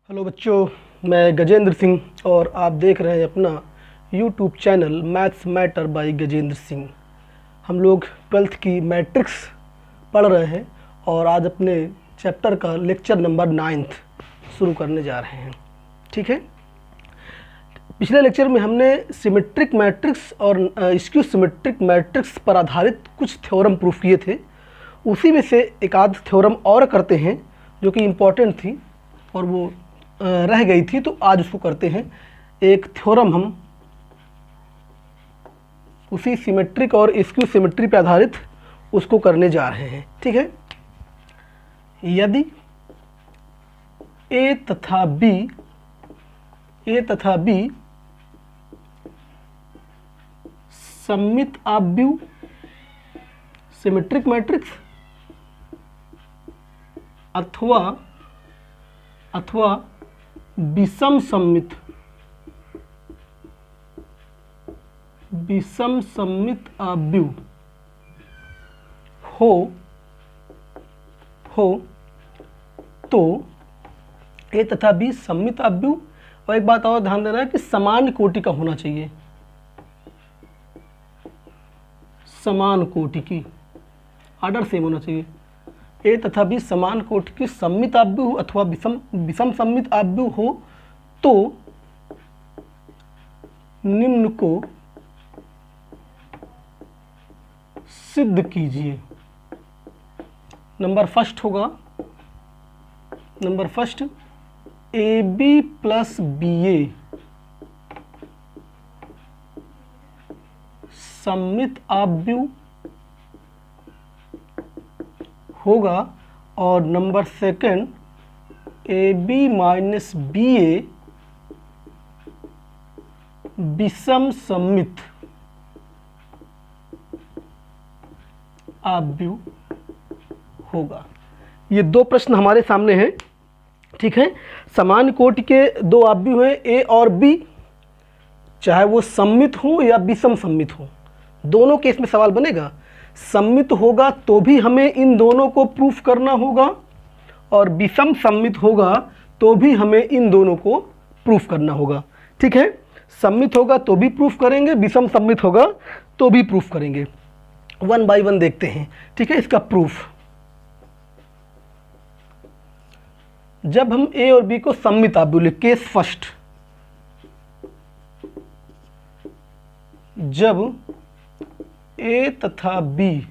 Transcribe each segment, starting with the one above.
Hello बच्चों, मैं गजेंद्र सिंह और आप देख रहे हैं अपना YouTube channel maths matter bye Gajendra Singh. हम लोग 12th की मैट्रिक्स पढ़ रहे हैं और आज अपने चैप्टर का लेक्चर नंबर 9 शुरू करने जा रहे हैं। ठीक है, पिछले लेक्चर में हमने सिमेट्रिक मैट्रिक्स और स्क्यू सिमेट्रिक मैट्रिक्स पर आधारित कुछ थ्योरम प्रूफ किए थे। उसी में से एक आध थ्योरम और करते हैं जो कि इम्पॉर्टेंट थी और वो रह गई थी, तो आज उसको करते हैं। एक थ्योरम हम उसी सिमेट्रिक और स्क्यू सिमेट्री पर आधारित उसको करने जा रहे हैं। ठीक है, यदि ए तथा बी सममित आव्यूह सिमेट्रिक मैट्रिक्स अथवा विषम सममित आव्यूह हो तो ए तथा बी सममित आव्यूह। और एक बात और ध्यान देना है कि समान कोटि का होना चाहिए, समान कोटि की, आर्डर सेम होना चाहिए। ए तथा बी समान कोटि की सममित आव्यूह अथवा विषम सममित आव्यूह हो तो निम्न को सिद्ध कीजिए। Number first A B plus B A सममित आव्यूह होगा और number second A B minus B A विषम सममित आव्यूह होगा। ये दो प्रश्न हमारे सामने हैं। ठीक है, समान कोटि के दो आव्यूह हैं ए और बी, चाहे वो सममित हो या विषम सममित हो, दोनों केस में सवाल बनेगा। सममित होगा तो भी हमें इन दोनों को प्रूफ करना होगा और विषम सममित होगा तो भी हमें इन दोनों को प्रूफ करना होगा। ठीक है, सममित होगा तो भी प्रूफ करेंगे, विषम सममित होगा तो भी प्रूफ करेंगे। वन बाय वन देखते हैं। ठीक है, इसका प्रूफ, जब हम ए और बी को सममित आव्यूह लिख, केस फर्स्ट, जब ए तथा बी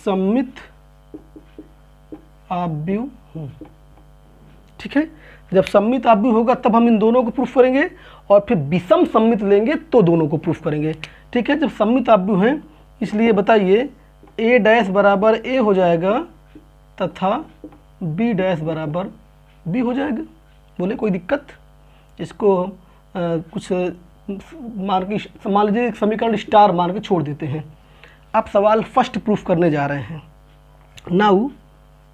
सममित आव्यूह हो। ठीक है, जब सममित आव्यूह होगा तब हम इन दोनों को प्रूफ करेंगे और फिर विषम सममित लेंगे तो दोनों को प्रूफ करेंगे। ठीक है, जब सममित आव्यूह हैं इसलिए बताइए ए डैश बराबर ए हो जाएगा तथा बी डैश बराबर बी हो जाएगा। बोले कोई दिक्कत? इसको कुछ मान लीजिए समीकरण स्टार मान के छोड़ देते हैं। अब सवाल फर्स्ट प्रूफ करने जा रहे हैं। नाउ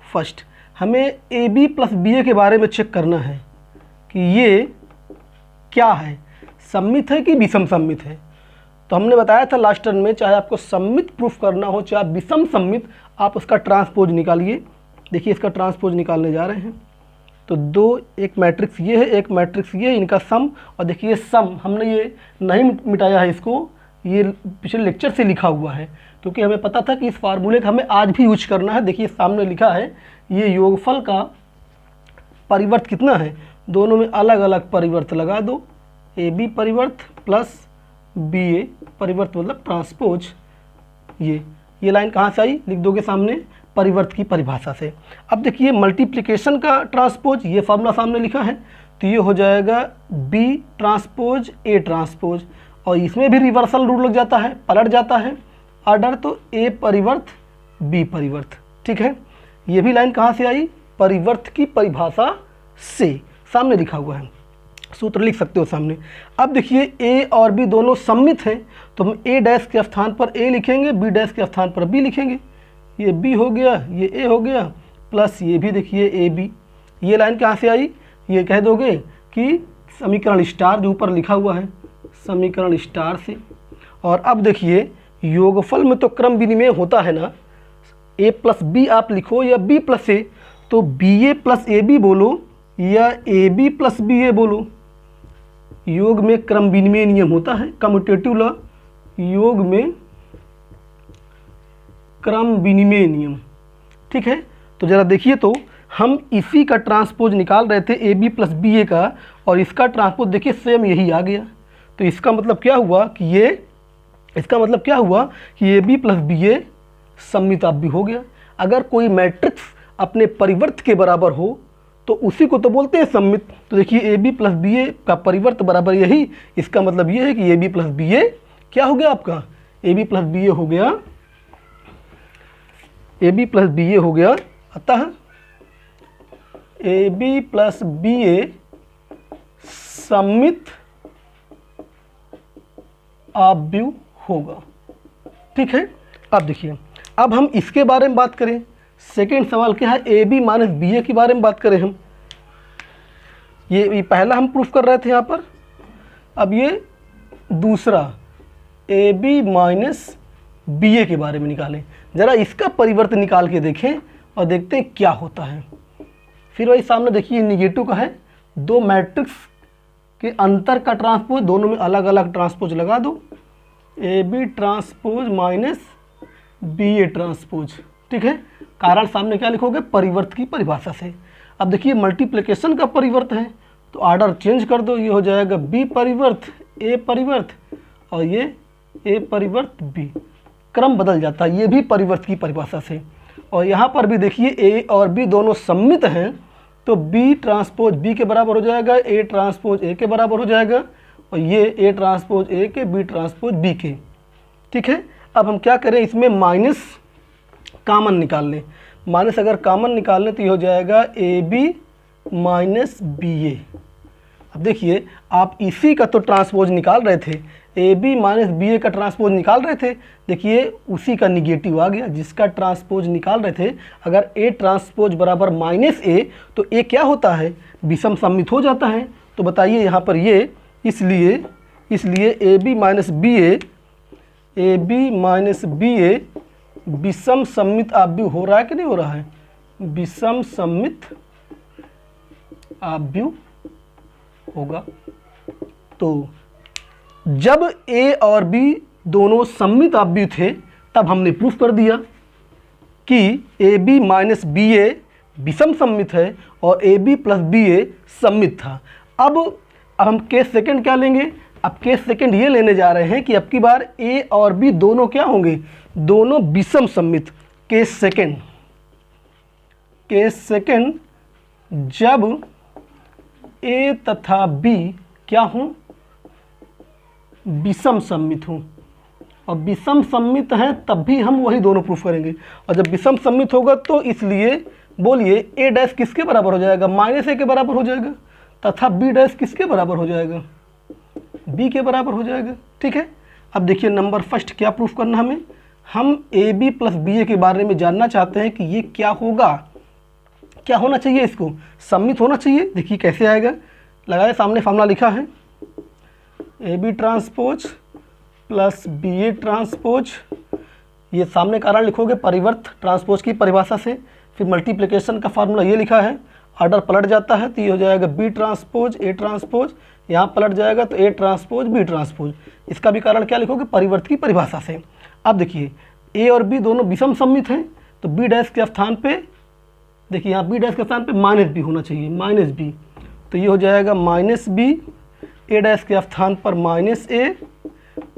फर्स्ट हमें ए बी प्लस बी ए के बारे में चेक करना है कि ये क्या है, सममित है कि विषम सममित है। तो हमने बताया था लास्ट टर्म में, चाहे आपको सममित प्रूफ करना हो चाहे विषम सममित, आप उसका ट्रांसपोज निकालिए। देखिए इसका ट्रांसपोज निकालने जा रहे हैं तो दो, एक मैट्रिक्स ये है, एक मैट्रिक्स ये, इनका सम। और देखिए सम हमने ये नहीं मिटाया है, इसको ये पिछले लेक्चर से लिखा हुआ है क्योंकि हमें पता था कि इस फार्मूले का हमें आज भी यूज करना है। देखिए सामने लिखा है ये योगफल का परिवर्त कितना है, दोनों में अलग अलग परिवर्त लगा दो, ए बी परिवर्त प्लस बी ए परिवर्त मतलब ट्रांसपोज। ये लाइन कहाँ से आई, लिख दोगे सामने परिवर्त की परिभाषा से। अब देखिए मल्टीप्लिकेशन का ट्रांसपोज, ये फार्मूला सामने लिखा है तो ये हो जाएगा बी ट्रांसपोज ए ट्रांसपोज, और इसमें भी रिवर्सल रूल लग जाता है, पलट जाता है आर्डर, तो ए परिवर्त बी परिवर्त। ठीक है, ये भी लाइन कहाँ से आई, परिवर्त की परिभाषा से, सामने लिखा हुआ है, सूत्र लिख सकते हो सामने। अब देखिए ए और बी दोनों सममित हैं तो हम ए डैश के स्थान पर ए लिखेंगे, बी डैश के स्थान पर बी लिखेंगे। ये बी हो गया, ये ए हो गया, प्लस ये भी देखिए ए बी। ये लाइन कहाँ से आई, ये कह दोगे कि समीकरण स्टार जो ऊपर लिखा हुआ है, समीकरण स्टार से। और अब देखिए योगफल में तो क्रम विनिमय होता है ना, a प्लस बी आप लिखो या b प्लस ए, तो B A plus A B बोलो या A B plus B A बोलो, योग में क्रम विनिमय नियम होता है, कम्यूटेटिव लॉ, योग में क्रम विनिमय नियम। ठीक है, तो ज़रा देखिए, तो हम इसी का ट्रांसपोज निकाल रहे थे ए बी प्लस बी ए का, और इसका ट्रांसपोज देखिए सेम यही आ गया। तो इसका मतलब क्या हुआ कि ए बी प्लस बी ए सममिताभ्यु हो गया। अगर कोई मैट्रिक्स अपने परिवर्त के बराबर हो तो उसी को तो बोलते हैं सममित। तो देखिए ए बी प्लस बी ए का परिवर्त बराबर यही, इसका मतलब ये है कि ए बी प्लस बी ए क्या हो गया आपका, ए बी प्लस बी ए हो गया, ए बी प्लस बी ए हो गया। अतः ए बी प्लस बी ए सममित आव्यूह होगा। ठीक है, अब देखिए, अब हम इसके बारे में बात करें। सेकेंड सवाल क्या है, ए बी माइनस बी ए के बारे में बात करें हम। ये पहला हम प्रूफ कर रहे थे यहाँ पर, अब ये दूसरा ए बी माइनस बी ए के बारे में निकालें। ज़रा इसका परिवर्तन निकाल के देखें और देखते हैं क्या होता है। फिर वही सामने देखिए निगेटिव का है, दो मैट्रिक्स के अंतर का ट्रांसपोज, दोनों में अलग अलग ट्रांसपोज लगा दो, A B transpose minus B A transpose. ठीक है, कारण सामने क्या लिखोगे, परिवर्त की परिभाषा से। अब देखिए मल्टीप्लिकेशन का परिवर्त है तो ऑर्डर चेंज कर दो, ये हो जाएगा बी परिवर्त ए परिवर्त और ये ए परिवर्त बी, क्रम बदल जाता है, ये भी परिवर्त की परिभाषा से। और यहाँ पर भी देखिए ए और बी दोनों सममित हैं तो बी ट्रांसपोज बी के बराबर हो जाएगा, ए ट्रांसपोज ए के बराबर हो जाएगा और ये ए ट्रांसपोज ए के बी ट्रांसपोज बी के। ठीक है, अब हम क्या करें, इसमें माइनस कॉमन निकाल लें। माइनस अगर कॉमन निकाल लें तो ये हो जाएगा ए बी माइनस बी ए। अब देखिए आप इसी का तो ट्रांसपोज निकाल रहे थे, ए बी माइनस बी ए का ट्रांसपोज निकाल रहे थे, देखिए उसी का निगेटिव आ गया जिसका ट्रांसपोज निकाल रहे थे। अगर ए ट्रांसपोज बराबर माइनस ए तो ए क्या होता है, विषम सममित हो जाता है। तो बताइए यहाँ पर ये इसलिए ए बी माइनस बी ए विषम सममित आव्यूह हो रहा है कि नहीं हो रहा है, विषम सममित आव्यूह होगा। तो जब ए और बी दोनों सममित आव्यूह थे तब हमने प्रूफ कर दिया कि ए बी माइनस बी ए विषम सममित है और ए बी प्लस बी ए सममित था। अब हम केस सेकंड क्या लेंगे, अब केस सेकंड ये लेने जा रहे हैं कि अब की बार ए और बी दोनों क्या होंगे, दोनों विषम सममित। केस सेकंड जब ए तथा बी क्या हों, विषम सममित हों, और विषम सम्मित हैं तब भी हम वही दोनों प्रूफ करेंगे। और जब विषम सम्मित होगा तो इसलिए बोलिए ए डैश किसके बराबर हो जाएगा, माइनस ए के बराबर हो जाएगा, तथा बी डैश किसके बराबर हो जाएगा, बी के बराबर हो जाएगा। ठीक है, अब देखिए नंबर फर्स्ट क्या प्रूफ करना हमें, हम ए बी प्लस बी ए के बारे में जानना चाहते हैं कि ये क्या होगा, क्या होना चाहिए, इसको सम्मित होना चाहिए। देखिए कैसे आएगा, लगाए सामने फॉर्मूला लिखा है, A B transpose plus B A transpose, ये सामने कारण लिखोगे परिवर्त ट्रांसपोज की परिभाषा से। फिर मल्टीप्लिकेशन का फार्मूला ये लिखा है, ऑर्डर पलट जाता है तो ये हो जाएगा बी ट्रांसपोज ए ट्रांसपोज, यहाँ पलट जाएगा तो ए ट्रांसपोज बी ट्रांसपोज। इसका भी कारण क्या लिखोगे, परिवर्त की परिभाषा से। अब देखिए ए और बी दोनों विषम सम्मित हैं तो बी डैश के स्थान पे, देखिए यहाँ बी डैश के स्थान पे माइनस बी होना चाहिए, माइनस बी, तो ये हो जाएगा माइनस बी, ए डैश के स्थान पर माइनस ए,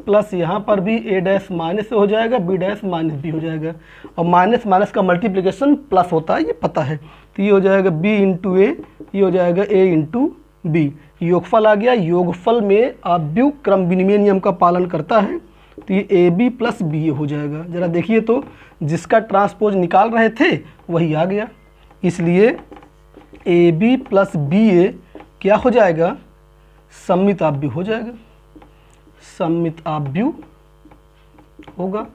प्लस यहाँ पर भी ए डैश माइनस ए हो जाएगा, बी डैश माइनस बी हो जाएगा। और माइनस माइनस का मल्टीप्लिकेशन प्लस होता है, ये पता है। तो ये हो जाएगा बी इंटू ए, ये हो जाएगा ए इंटू बी, योगफल आ गया। योगफल में आव्यूह क्रम विनिमय नियम का पालन करता है तो ये ए बी प्लस बी ए हो जाएगा। ज़रा देखिए तो जिसका ट्रांसपोज निकाल रहे थे वही आ गया, इसलिए ए बी प्लस बी ए क्या हो जाएगा, सम्मित आव्यूह हो जाएगा, सम्मित आव्यूह होगा।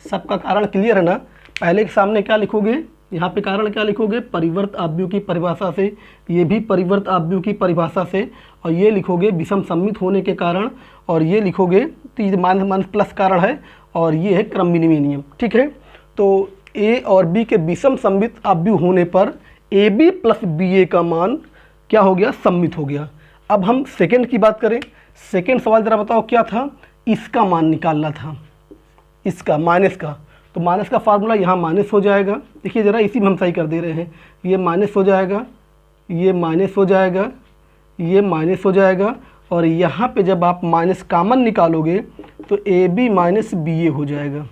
सबका कारण क्लियर है ना। पहले के सामने क्या लिखोगे, यहाँ पे कारण क्या लिखोगे, परिवर्त आव्यूह की परिभाषा से, ये भी परिवर्त आव्यूह की परिभाषा से, और ये लिखोगे विषम सम्मित होने के कारण, और ये लिखोगे तो ये माइनस माइनस प्लस कारण है, और ये है क्रम विनिमय नियम। ठीक है, तो ए और बी के विषम सम्मित आव्यूह होने पर ए बी प्लस बी ए का मान क्या हो गया, सम्मित हो गया। अब हम सेकंड की बात करें। सेकंड सवाल जरा बताओ क्या था, इसका मान निकालना था, इसका माइनस का। तो माइनस का फार्मूला यहाँ माइनस हो जाएगा, देखिए ज़रा इसी में हम सही कर दे रहे हैं। ये माइनस हो जाएगा, ये माइनस हो जाएगा, ये माइनस हो जाएगा, और यहाँ पे जब आप माइनस कामन निकालोगे तो ए बी माइनस बी ए हो जाएगा।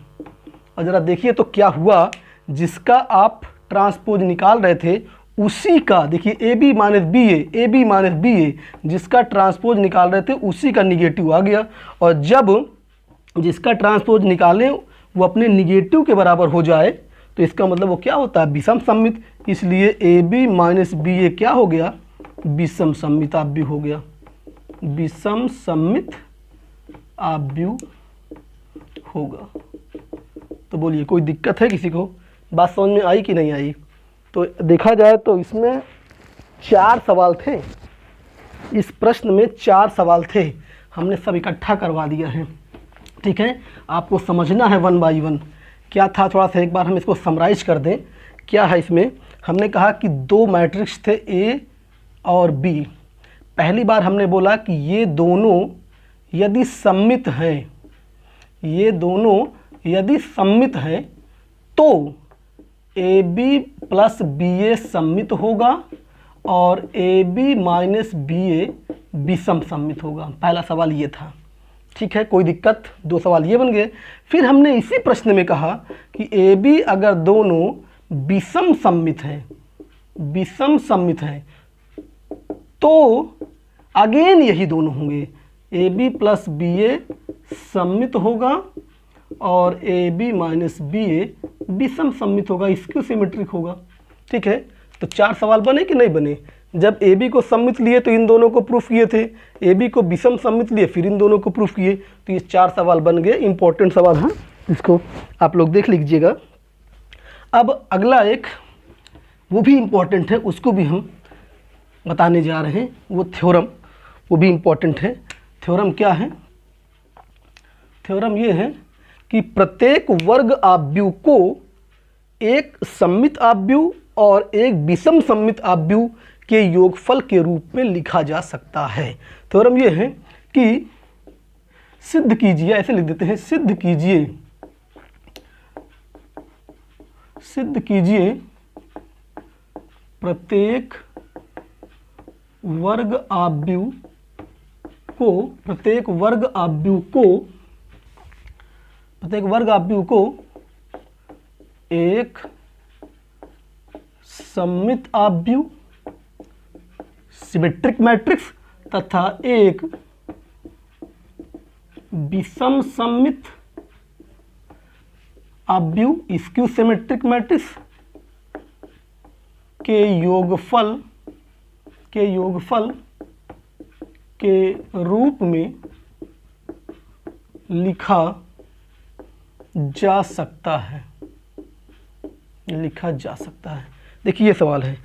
और ज़रा देखिए तो क्या हुआ, जिसका आप ट्रांसपोज निकाल रहे थे उसी का, देखिए A B minus B A, A B minus B A, जिसका ट्रांसपोज निकाल रहे थे उसी का निगेटिव आ गया। और जब जिसका ट्रांसपोज निकालें वो अपने निगेटिव के बराबर हो जाए तो इसका मतलब वो क्या होता है, विषम सम्मित। इसलिए ए बी माइनस बी ए क्या हो गया, विषम सम्मित आव्यूह हो गया, विषम सम्मित आव्यूह होगा। तो बोलिए कोई दिक्कत है किसी को, बात समझ में आई कि नहीं आई? तो देखा जाए तो इसमें 4 सवाल थे, इस प्रश्न में 4 सवाल थे, हमने सब इकट्ठा करवा दिया है। ठीक है, आपको समझना है 1 बाई 1 क्या था, थोड़ा सा एक बार हम इसको समराइज कर दें। क्या है इसमें, हमने कहा कि 2 मैट्रिक्स थे ए और बी। पहली बार हमने बोला कि ये दोनों यदि सम्मित हैं, ये दोनों यदि सम्मित हैं तो ए बी प्लस बी ए सम्मित होगा और ए बी माइनस बी ए विषम सम्मित होगा। पहला सवाल ये था। ठीक है, कोई दिक्कत, 2 सवाल ये बन गए। फिर हमने इसी प्रश्न में कहा कि ए बी अगर दोनों विषम सम्मित हैं, विषम सम्मित हैं तो अगेन यही दोनों होंगे, ए बी प्लस बी ए सम्मित होगा और ए बी माइनस बी ए विषम सम्मित होगा, स्क्यू सिमेट्रिक होगा। ठीक है, तो 4 सवाल बने कि नहीं बने? जब ए बी को सम्मित लिए तो इन दोनों को प्रूफ किए थे, ए बी को विषम सम्मित लिए फिर इन दोनों को प्रूफ किए, तो ये 4 सवाल बन गए। इंपॉर्टेंट सवाल हैं, इसको आप लोग देख लीजिएगा। अब अगला एक वो भी इम्पोर्टेंट है, उसको भी हम बताने जा रहे हैं, वो थ्योरम, वो भी इम्पोर्टेंट है। थ्योरम क्या है? थ्योरम ये है कि प्रत्येक वर्ग आव्यूह को एक सम्मित आव्यूह और एक विषम सम्मित आव्यूह के योगफल के रूप में लिखा जा सकता है। थ्योरम ये है कि सिद्ध कीजिए, ऐसे लिख देते हैं, सिद्ध कीजिए, सिद्ध कीजिए प्रत्येक वर्ग आव्यूह को, प्रत्येक वर्ग आव्यूह को, प्रत्येक वर्ग आव्यूह को एक सम्मित आव्यूह, सिमेट्रिक मैट्रिक्स तथा एक विषम सम्मित आव्यूह, स्क्यू सिमेट्रिक मैट्रिक्स के योगफल के रूप में लिखा जा सकता है, लिखा जा सकता है। देखिए ये सवाल है,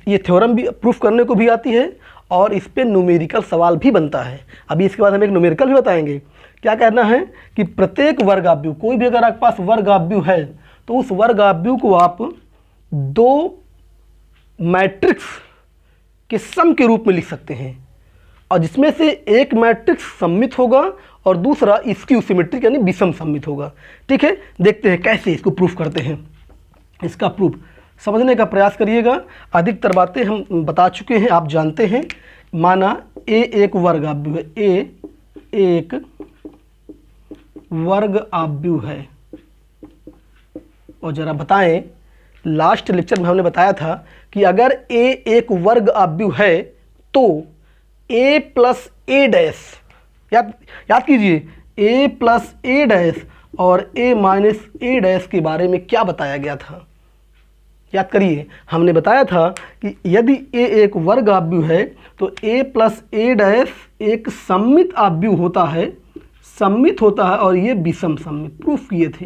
ये थ्योरम भी प्रूफ करने को भी आती है और इस पे न्यूमेरिकल सवाल भी बनता है। अभी इसके बाद हम एक न्यूमेरिकल भी बताएंगे। क्या कहना है कि प्रत्येक वर्ग आव्यूह, कोई भी अगर आपके पास वर्ग आव्यूह है तो उस वर्ग आव्यूह को आप 2 मैट्रिक्स के सम के रूप में लिख सकते हैं, और जिसमें से एक मैट्रिक्स सम्मित होगा और दूसरा स्क्यू सिमेट्रिक यानी विषम सम्मित होगा। ठीक है, देखते हैं कैसे इसको प्रूफ करते हैं। इसका प्रूफ समझने का प्रयास करिएगा, अधिकतर बातें हम बता चुके हैं, आप जानते हैं। माना ए एक वर्ग आव्यूह है, ए एक वर्ग आव्यूह है, और जरा बताएं, लास्ट लेक्चर में हमने बताया था कि अगर ए एक वर्ग आव्यूह है तो a प्लस ए डैश, याद कीजिए, a प्लस ए डैश और a माइनस ए डैश के बारे में क्या बताया गया था, याद करिए। हमने बताया था कि यदि a एक वर्ग आव्यूह है तो a प्लस ए डैश एक सम्मित आव्यूह होता है, सम्मित होता है, और ये विषम सम्मित। प्रूफ किए थे,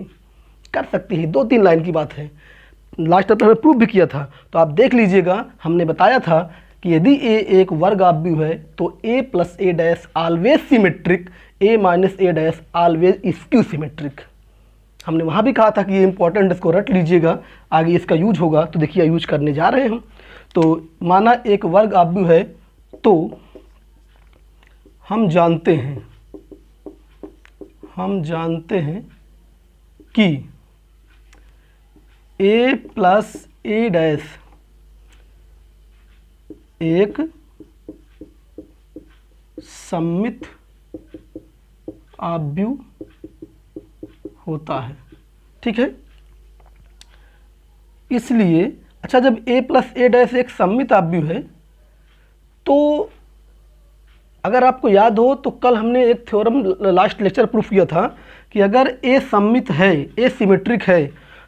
कर सकते हैं, 2-3 लाइन की बात है, लास्ट तक हमने प्रूफ भी किया था, तो आप देख लीजिएगा। हमने बताया था कि यदि a एक वर्ग आव्यूह है तो a plus A dash always symmetric, a minus A dash always skew symmetric. हमने वहाँ भी कहा था कि ये इंपॉर्टेंट, इसको रट लीजिएगा, आगे इसका यूज होगा। तो देखिए यूज करने जा रहे हैं हम। तो माना एक वर्ग आव्यूह है, तो हम जानते हैं कि a प्लस ए डैश एक सममित आव्यूह होता है। ठीक है, इसलिए अच्छा, जब a प्लस ए डैश एक सममित आव्यूह है, तो अगर आपको याद हो तो कल हमने एक थ्योरम लास्ट लेक्चर प्रूफ किया था कि अगर a सममित है, a सिमेट्रिक है,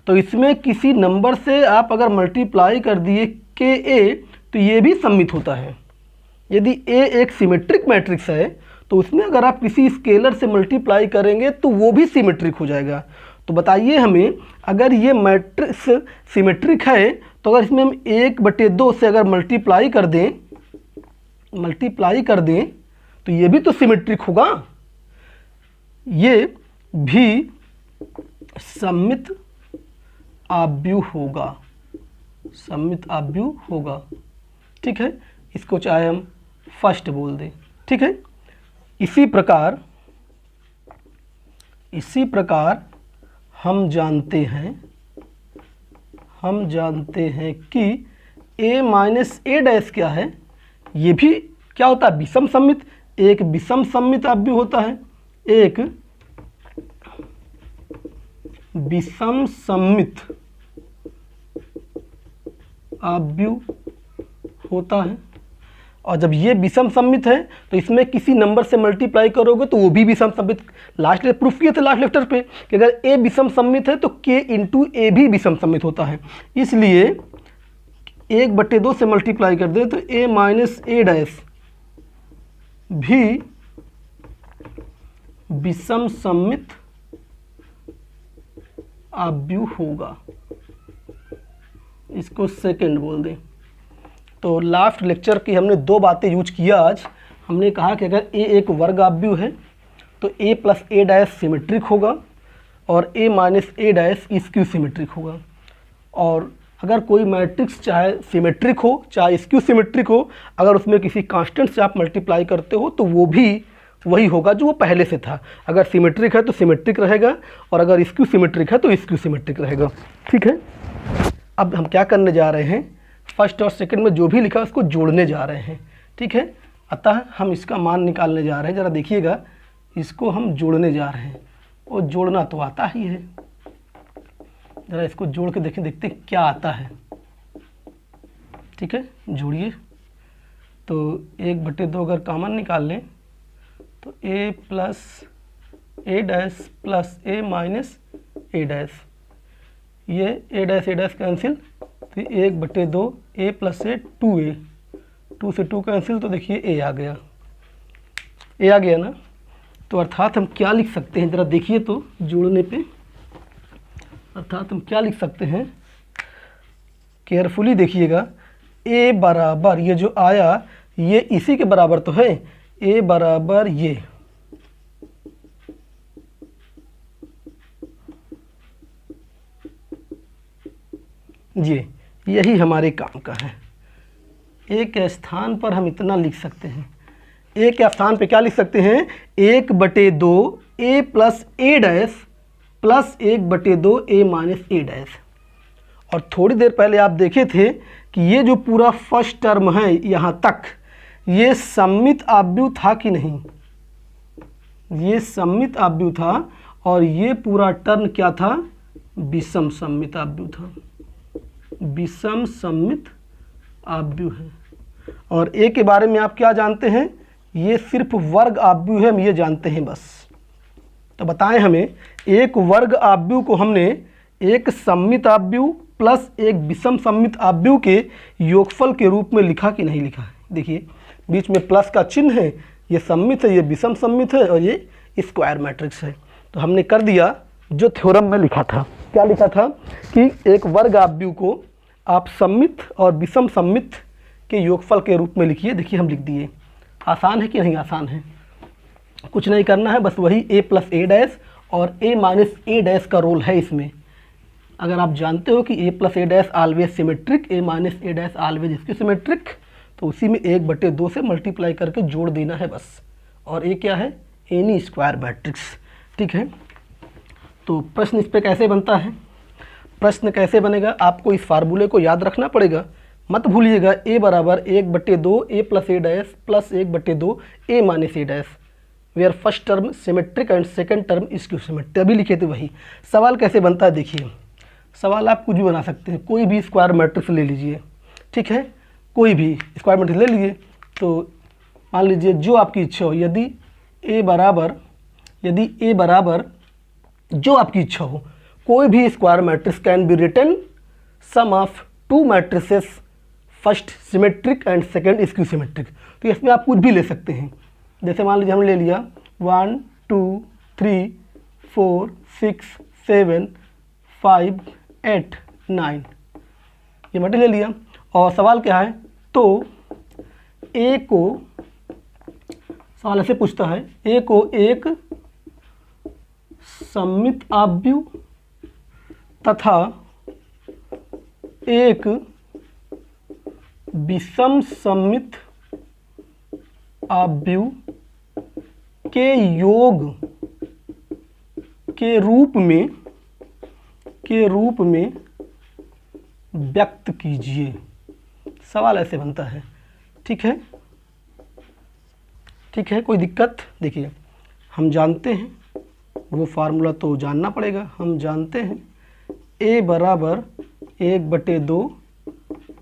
तो इसमें किसी नंबर से आप अगर मल्टीप्लाई कर दिए के a, तो ये भी सममित होता है। यदि a एक सिमेट्रिक मैट्रिक्स है, तो उसमें अगर आप किसी स्केलर से मल्टीप्लाई करेंगे तो वो भी सिमेट्रिक हो जाएगा। तो बताइए हमें, अगर ये मैट्रिक्स सिमेट्रिक है, तो अगर इसमें हम 1/2 से अगर मल्टीप्लाई कर दें तो ये भी तो सिमेट्रिक होगा, ये भी सममित आव्यूह होगा। ठीक है, इसको चाहे हम फर्स्ट बोल दें। ठीक है, इसी प्रकार हम जानते हैं कि a माइनस ए डैश क्या है, ये भी क्या होता है, विषम सममित। एक विषम सममित आव्यूह होता है, एक विषम सममित आव्यूह होता है। और जब ये विषम सममित है, तो इसमें किसी नंबर से मल्टीप्लाई करोगे तो वो भी विषम सममित। लास्ट प्रूफ किए थे लास्ट लेक्चर पे कि अगर a विषम सममित है तो k इंटू ए भी विषम सममित होता है। इसलिए 1/2 से मल्टीप्लाई कर दें तो a माइनस ए डैश भी विषम सममित आव्यूह होगा। इसको सेकंड बोल दें। तो लास्ट लेक्चर की हमने 2 बातें यूज किया आज। हमने कहा कि अगर a एक वर्ग आव्यूह है तो a plus A dash symmetric होगा और a minus A dash skew symmetric होगा। और अगर कोई मैट्रिक्स चाहे सिमेट्रिक हो चाहे स्क्यू सिमेट्रिक हो, अगर उसमें किसी कांस्टेंट से आप मल्टीप्लाई करते हो तो वो भी वही होगा जो वो पहले से था। अगर सिमेट्रिक है तो सिमेट्रिक रहेगा, और अगर स्क्यू सिमेट्रिक है तो स्क्यू सिमेट्रिक रहेगा। ठीक है, अब हम क्या करने जा रहे हैं, फर्स्ट और सेकंड में जो भी लिखा है उसको जोड़ने जा रहे हैं। ठीक है, अतः हम इसका मान निकालने जा रहे हैं। ज़रा देखिएगा, इसको हम जोड़ने जा रहे हैं, और जोड़ना तो आता ही है। ज़रा इसको जोड़ के देखते हैं क्या आता है। ठीक है, जोड़िए। तो 1/2 अगर कॉमन निकाल लें तो a plus A dash plus a minus A dash, ये a डैश कैंसिल, तो 1/2 a प्लस ए 2a, 2 से 2 कैंसिल, तो देखिए a आ गया ना। तो अर्थात हम क्या लिख सकते हैं, ज़रा देखिए तो जोड़ने पे, अर्थात हम क्या लिख सकते हैं, केयरफुली देखिएगा। a बराबर ये जो आया ये इसी के बराबर तो है, a बराबर ये यही हमारे काम का है। एक स्थान पर हम इतना लिख सकते हैं, एक के स्थान पे क्या लिख सकते हैं, 1/2 a plus A dash plus 1/2 a minus A dash. और थोड़ी देर पहले आप देखे थे कि ये जो पूरा फर्स्ट टर्म है यहाँ तक, ये सममित आव्यूह था कि नहीं, ये सममित आव्यूह था, और ये पूरा टर्म क्या था, विषम सममित आव्यूह था, विषम सममित आव्यूह है। और a के बारे में आप क्या जानते हैं, ये सिर्फ वर्ग आव्यूह है, हम ये जानते हैं बस। तो बताएं हमें, एक वर्ग आव्यूह को हमने एक सममित आव्यूह प्लस एक विषम सममित आव्यूह के योगफल के रूप में लिखा कि नहीं लिखा है। देखिए बीच में प्लस का चिन्ह है, ये सममित है, ये विषम सममित है, और ये स्क्वायर मैट्रिक्स है। तो हमने कर दिया जो थ्योरम में लिखा था। क्या लिखा था कि एक वर्ग आव्यूह को आप सममित और विषम सममित के योगफल के रूप में लिखिए। देखिए हम लिख दिए। आसान है कि नहीं आसान है, कुछ नहीं करना है, बस वही a प्लस ए डैश और a माइनस ए डैश का रोल है इसमें। अगर आप जानते हो कि a plus A dash always symmetric, a minus A dash always इसकी सिमेट्रिक, तो उसी में 1/2 से मल्टीप्लाई करके जोड़ देना है बस। और ये क्या है, एनी स्क्वायर मैट्रिक्स। ठीक है, तो प्रश्न इस पर कैसे बनता है, प्रश्न कैसे बनेगा, आपको इस फार्मूले को याद रखना पड़ेगा, मत भूलिएगा। a बराबर 1/2 a plus A dash plus 1/2 a minus A dash, where first term symmetric and second term skew symmetric. अभी लिखे थे वही। सवाल कैसे बनता है देखिए, सवाल आप कुछ भी बना सकते हैं, कोई भी स्क्वायर मैट्रिक्स ले लीजिए। ठीक है, कोई भी स्क्वायर मैट्रिक्स ले लीजिए। तो मान लीजिए जो आपकी इच्छा हो, यदि a बराबर जो आपकी इच्छा हो, कोई भी square matrix can be written sum of 2 matrices first symmetric and second skew symmetric. तो इसमें आप कुछ भी ले सकते हैं। जैसे मान लीजिए हमने ले लिया 1 2 3 4 6 7 5 8 9, ये मैट्रिक्स ले लिया। और सवाल क्या है, तो a को, सवाल ऐसे पूछता है, a को एक सममित आव्यूह तथा एक विषम सममित आव्यूह के योग के रूप में व्यक्त कीजिए। सवाल ऐसे बनता है। ठीक है, ठीक है, कोई दिक्कत, देखिए हम जानते हैं, वो फार्मूला तो जानना पड़ेगा। हम जानते हैं a बराबर 1/2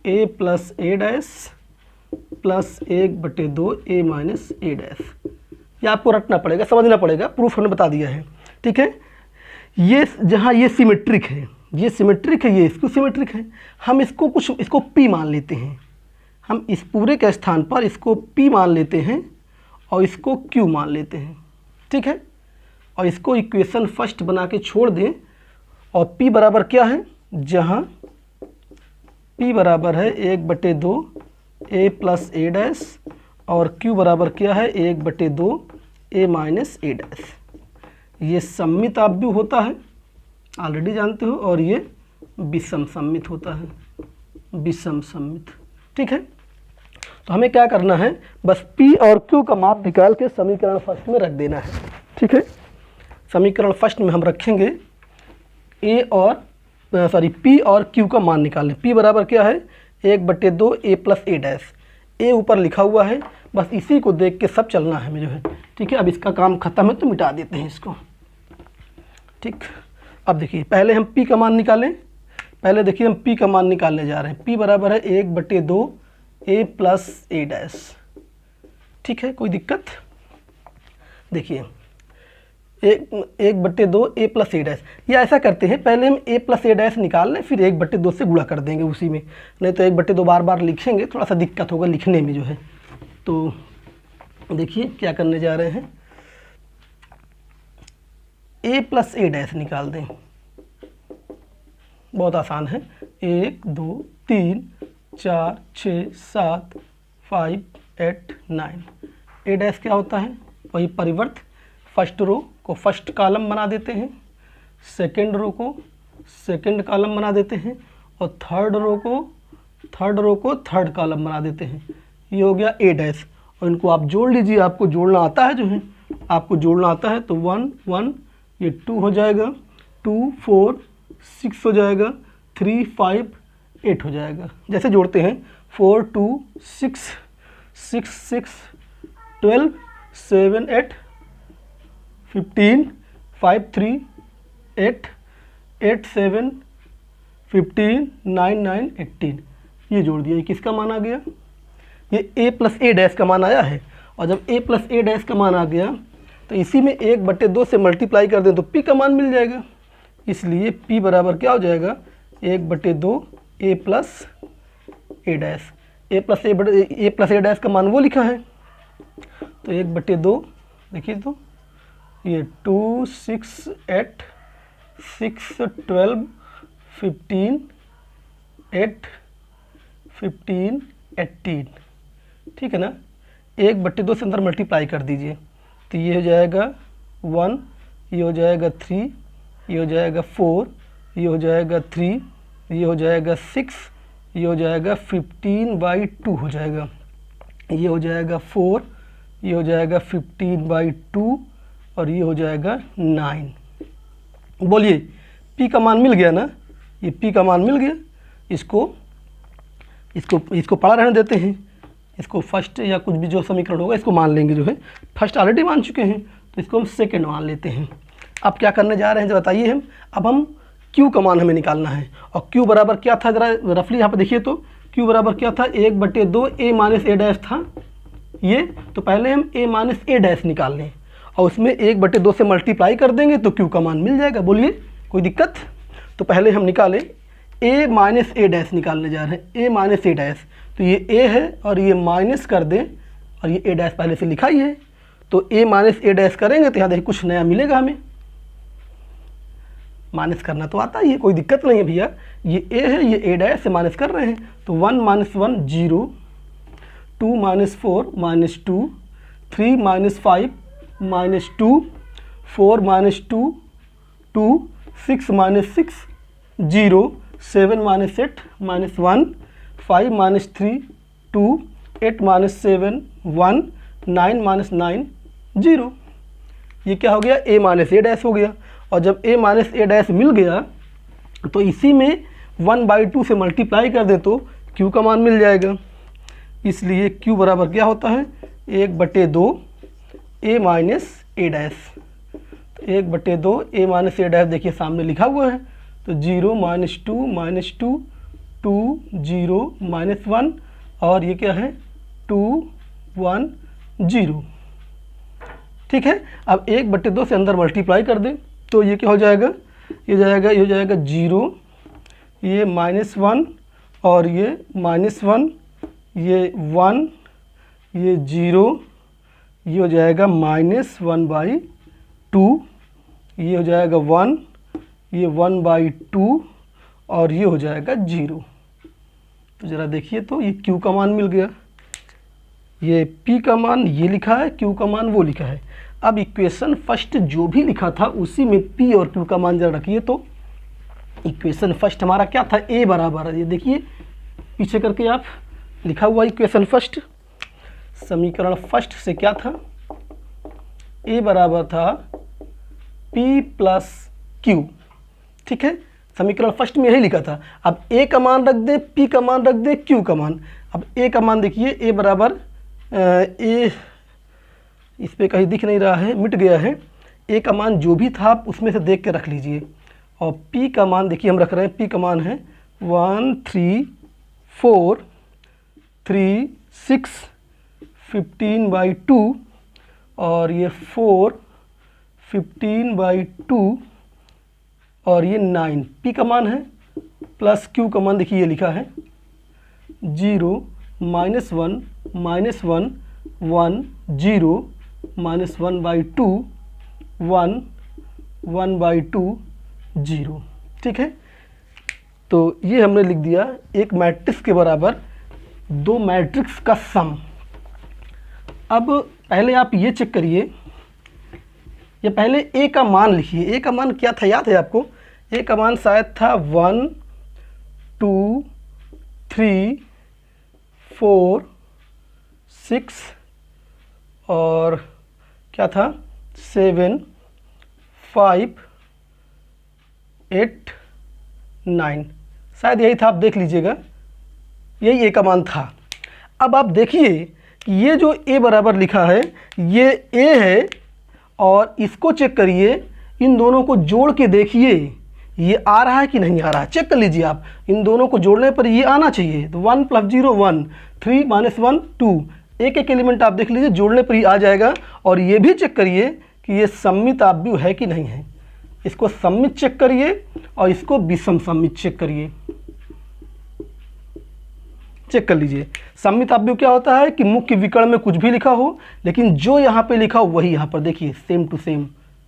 a plus A dash plus 1/2 a minus A dash. ये आपको रटना पड़ेगा, समझना पड़ेगा, प्रूफ हमने बता दिया है। ठीक है, ये जहाँ ये सिमेट्रिक है, ये सिमेट्रिक है, ये इसको सिमेट्रिक है, हम इसको p मान लेते हैं। हम इस पूरे के स्थान पर इसको p मान लेते हैं और इसको q मान लेते हैं। ठीक है, और इसको इक्वेशन फर्स्ट बना के छोड़ दें। और p बराबर क्या है, जहाँ p बराबर है 1/2 a प्लस ए डैश और q बराबर क्या है 1/2 a माइनस ए डैश। ये सममित आव्यूह होता है, ऑलरेडी जानते हो, और ये विषम सममित होता है, विषम सममित। ठीक है, तो हमें क्या करना है, बस p और q का मान निकाल के समीकरण फर्स्ट में रख देना है। ठीक है, समीकरण फर्स्ट में हम रखेंगे p और q का मान निकालें। p बराबर क्या है 1/2 a plus A dash, a ऊपर लिखा हुआ है, बस इसी को देख के सब चलना है जो है। ठीक है, अब इसका काम खत्म है तो मिटा देते हैं इसको। ठीक, अब देखिए पहले हम p का मान निकालें। पहले देखिए हम p का मान निकालने जा रहे हैं। p बराबर है 1/2 a प्लस ए डैश। ठीक है, कोई दिक्कत, देखिए 1/2 a प्लस ए डैश, या ऐसा करते हैं पहले हम a प्लस ए डैश निकाल लें, फिर 1/2 से गुणा कर देंगे उसी में, नहीं तो 1/2 बार बार लिखेंगे, थोड़ा सा दिक्कत होगा लिखने में जो है। तो देखिए क्या करने जा रहे हैं, a प्लस ए डैश निकाल दें, बहुत आसान है। 1 2 3 4 6 7 5 8 9। ए डैश क्या होता है, वही परिवर्त, फर्स्ट रो को फर्स्ट कॉलम बना देते हैं, सेकंड रो को सेकंड कॉलम बना देते हैं, और थर्ड रो को थर्ड कॉलम बना देते हैं। ये हो गया ए डैश, और इनको आप जोड़ लीजिए, आपको जोड़ना आता है जो है, आपको जोड़ना आता है। तो 1 1, ये 2 हो जाएगा, 2 4 6 हो जाएगा, 3 5 8 हो जाएगा। जैसे जोड़ते हैं 4 2 6 6 6 12 7 8 15 5 3 8 8 7 15 9 9 18, ये जोड़ दिया। ये किसका मान आ गया, ये a प्लस ए डैश का मान आया है। और जब a प्लस ए डैश का मान आ गया तो इसी में 1/2 से मल्टीप्लाई कर दें तो p का मान मिल जाएगा। इसलिए p बराबर क्या हो जाएगा 1/2 a plus A dash. a plus A dash का मान वो लिखा है, तो 1/2 देखिए, तो ये 2 6 8 6 12 15 8 15 18, ठीक है ना। 1/2 से अंदर मल्टीप्लाई कर दीजिए, तो ये हो जाएगा 1 ये हो जाएगा 3, ये हो जाएगा 4, ये हो जाएगा 3, ये हो जाएगा 6, ये हो जाएगा 15/2 हो जाएगा, ये हो जाएगा 4, ये हो जाएगा 15/2 और ये हो जाएगा 9। बोलिए p का मान मिल गया ना, ये p का मान मिल गया। इसको पढ़ा रहने देते हैं, इसको फर्स्ट या कुछ भी जो समीकरण होगा इसको मान लेंगे, जो है फर्स्ट ऑलरेडी मान चुके हैं तो इसको हम सेकंड मान लेते हैं। अब क्या करने जा रहे हैं बताइए हम, अब हम q का मान हमें निकालना है और q बराबर क्या था, ज़रा रफली यहाँ पे देखिए तो q बराबर क्या था, 1/2 a माइनस a डैश था ये, तो पहले हम a माइनस a डैश निकाल लें और उसमें 1/2 से मल्टीप्लाई कर देंगे तो q का मान मिल जाएगा। बोलिए कोई दिक्कत? तो पहले हम निकालें a माइनस a डैश निकालने जा रहे हैं, a माइनस a डैश, तो ये a है और ये माइनस कर दें और ये a डैश पहले से लिखा ही है, तो a माइनस a डैश करेंगे तो यहाँ देखिए कुछ नया मिलेगा हमें, माइनस करना तो आता ही है, कोई दिक्कत नहीं है भैया। ये a है, ये a डैश से माइनस कर रहे हैं तो 1 - 1 0, 2 - 4 -2, 3 - 5 -2, 4 - 2 2, 6 - 6 0, 7 - 8 -1, 5 - 3 2, 8 - 7 1, 9 - 9 0। ये क्या हो गया, a माइनस a डैश हो गया। और जब a माइनस a डैश मिल गया तो इसी में 1/2 से मल्टीप्लाई कर दें तो q का मान मिल जाएगा। इसलिए q बराबर क्या होता है, 1/2 a minus a dash, 1/2 a minus a dash देखिए सामने लिखा हुआ है, तो 0 - 2 -2 2 0 -1 और ये क्या है 2 1 0। ठीक है, अब 1/2 से अंदर मल्टीप्लाई कर दें तो ये क्या हो जाएगा, ये हो जाएगा 0, ये -1 और ये -1, ये 1, ये 0, ये हो जाएगा -1/2, ये हो जाएगा 1, ये 1/2 और ये हो जाएगा 0। तो ज़रा देखिए तो ये q का मान मिल गया, ये p का मान ये लिखा है, q का मान वो लिखा है। अब इक्वेशन फर्स्ट जो भी लिखा था उसी में p और q का मान जरा रखिए। तो इक्वेशन फर्स्ट हमारा क्या था, a बराबर, ये देखिए पीछे करके आप लिखा हुआ इक्वेशन फर्स्ट, समीकरण फर्स्ट से क्या था, a बराबर था p + q। ठीक है, समीकरण फर्स्ट में यही लिखा था। अब a का मान रख दे, p का मान रख दे, q का मान। अब a का मान देखिए, a बराबर a, इस पर कहीं दिख नहीं रहा है, मिट गया है। a का मान जो भी था आप उसमें से देख के रख लीजिए। और p का मान देखिए हम रख रहे हैं, p का मान है 1 3 4 3 6 15/2 और ये 4 15/2 और ये 9। p का मान है प्लस q का मान देखिए ये लिखा है 0 -1 -1 1 0 -1/2 1 1/2 0। ठीक है, तो ये हमने लिख दिया एक मैट्रिक्स के बराबर दो मैट्रिक्स का सम। अब पहले आप ये चेक करिए, ये पहले a का मान लिखिए। a का मान क्या था याद है आपको, a का मान शायद था 1 2 3 4 6 और क्या था 7 5 8 9, शायद यही था, आप देख लीजिएगा, यही a का मान था। अब आप देखिए कि ये जो a बराबर लिखा है ये a है और इसको चेक करिए, इन दोनों को जोड़ के देखिए ये आ रहा है कि नहीं आ रहा है, चेक कर लीजिए आप। इन दोनों को जोड़ने पर ये आना चाहिए, तो 1 + 0 1 3 - 1 2, एक एक एलिमेंट आप देख लीजिए, जोड़ने पर ही आ जाएगा। और ये भी चेक करिए कि ये सममित आव्यूह है कि नहीं है, इसको सममित चेक करिए और इसको विषम सममित चेक करिए, चेक कर लीजिए। सममित आव्यूह क्या होता है कि मुख्य विकर्ण में कुछ भी लिखा हो लेकिन जो यहाँ पे लिखा हो वही यहाँ पर देखिए, सेम टू सेम,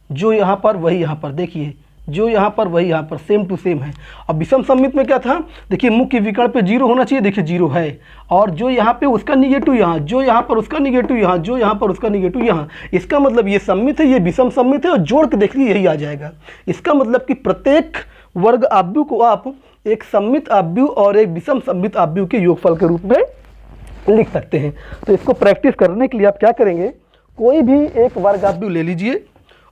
जो यहाँ पर वही यहाँ पर देखिए, जो यहाँ पर वही यहाँ पर सेम टू सेम है। अब विषम सम्मित में क्या था, देखिए मुख्य विकर्ण पे 0 होना चाहिए, देखिए 0 है, और जो यहाँ पे उसका निगेटिव यहाँ, जो यहाँ पर उसका निगेटिव यहाँ, जो यहाँ पर उसका निगेटिव यहाँ, इसका मतलब ये सम्मित है, ये विषम सम्मित है, और जोड़ के देख लीजिए यही आ जाएगा। इसका मतलब कि प्रत्येक वर्ग आव्यूह को आप एक सम्मित आव्यूह और एक विषम सम्मित आव्यूह के योगफल के रूप में लिख सकते हैं। तो इसको प्रैक्टिस करने के लिए आप क्या करेंगे, कोई भी एक वर्ग आव्यूह ले लीजिए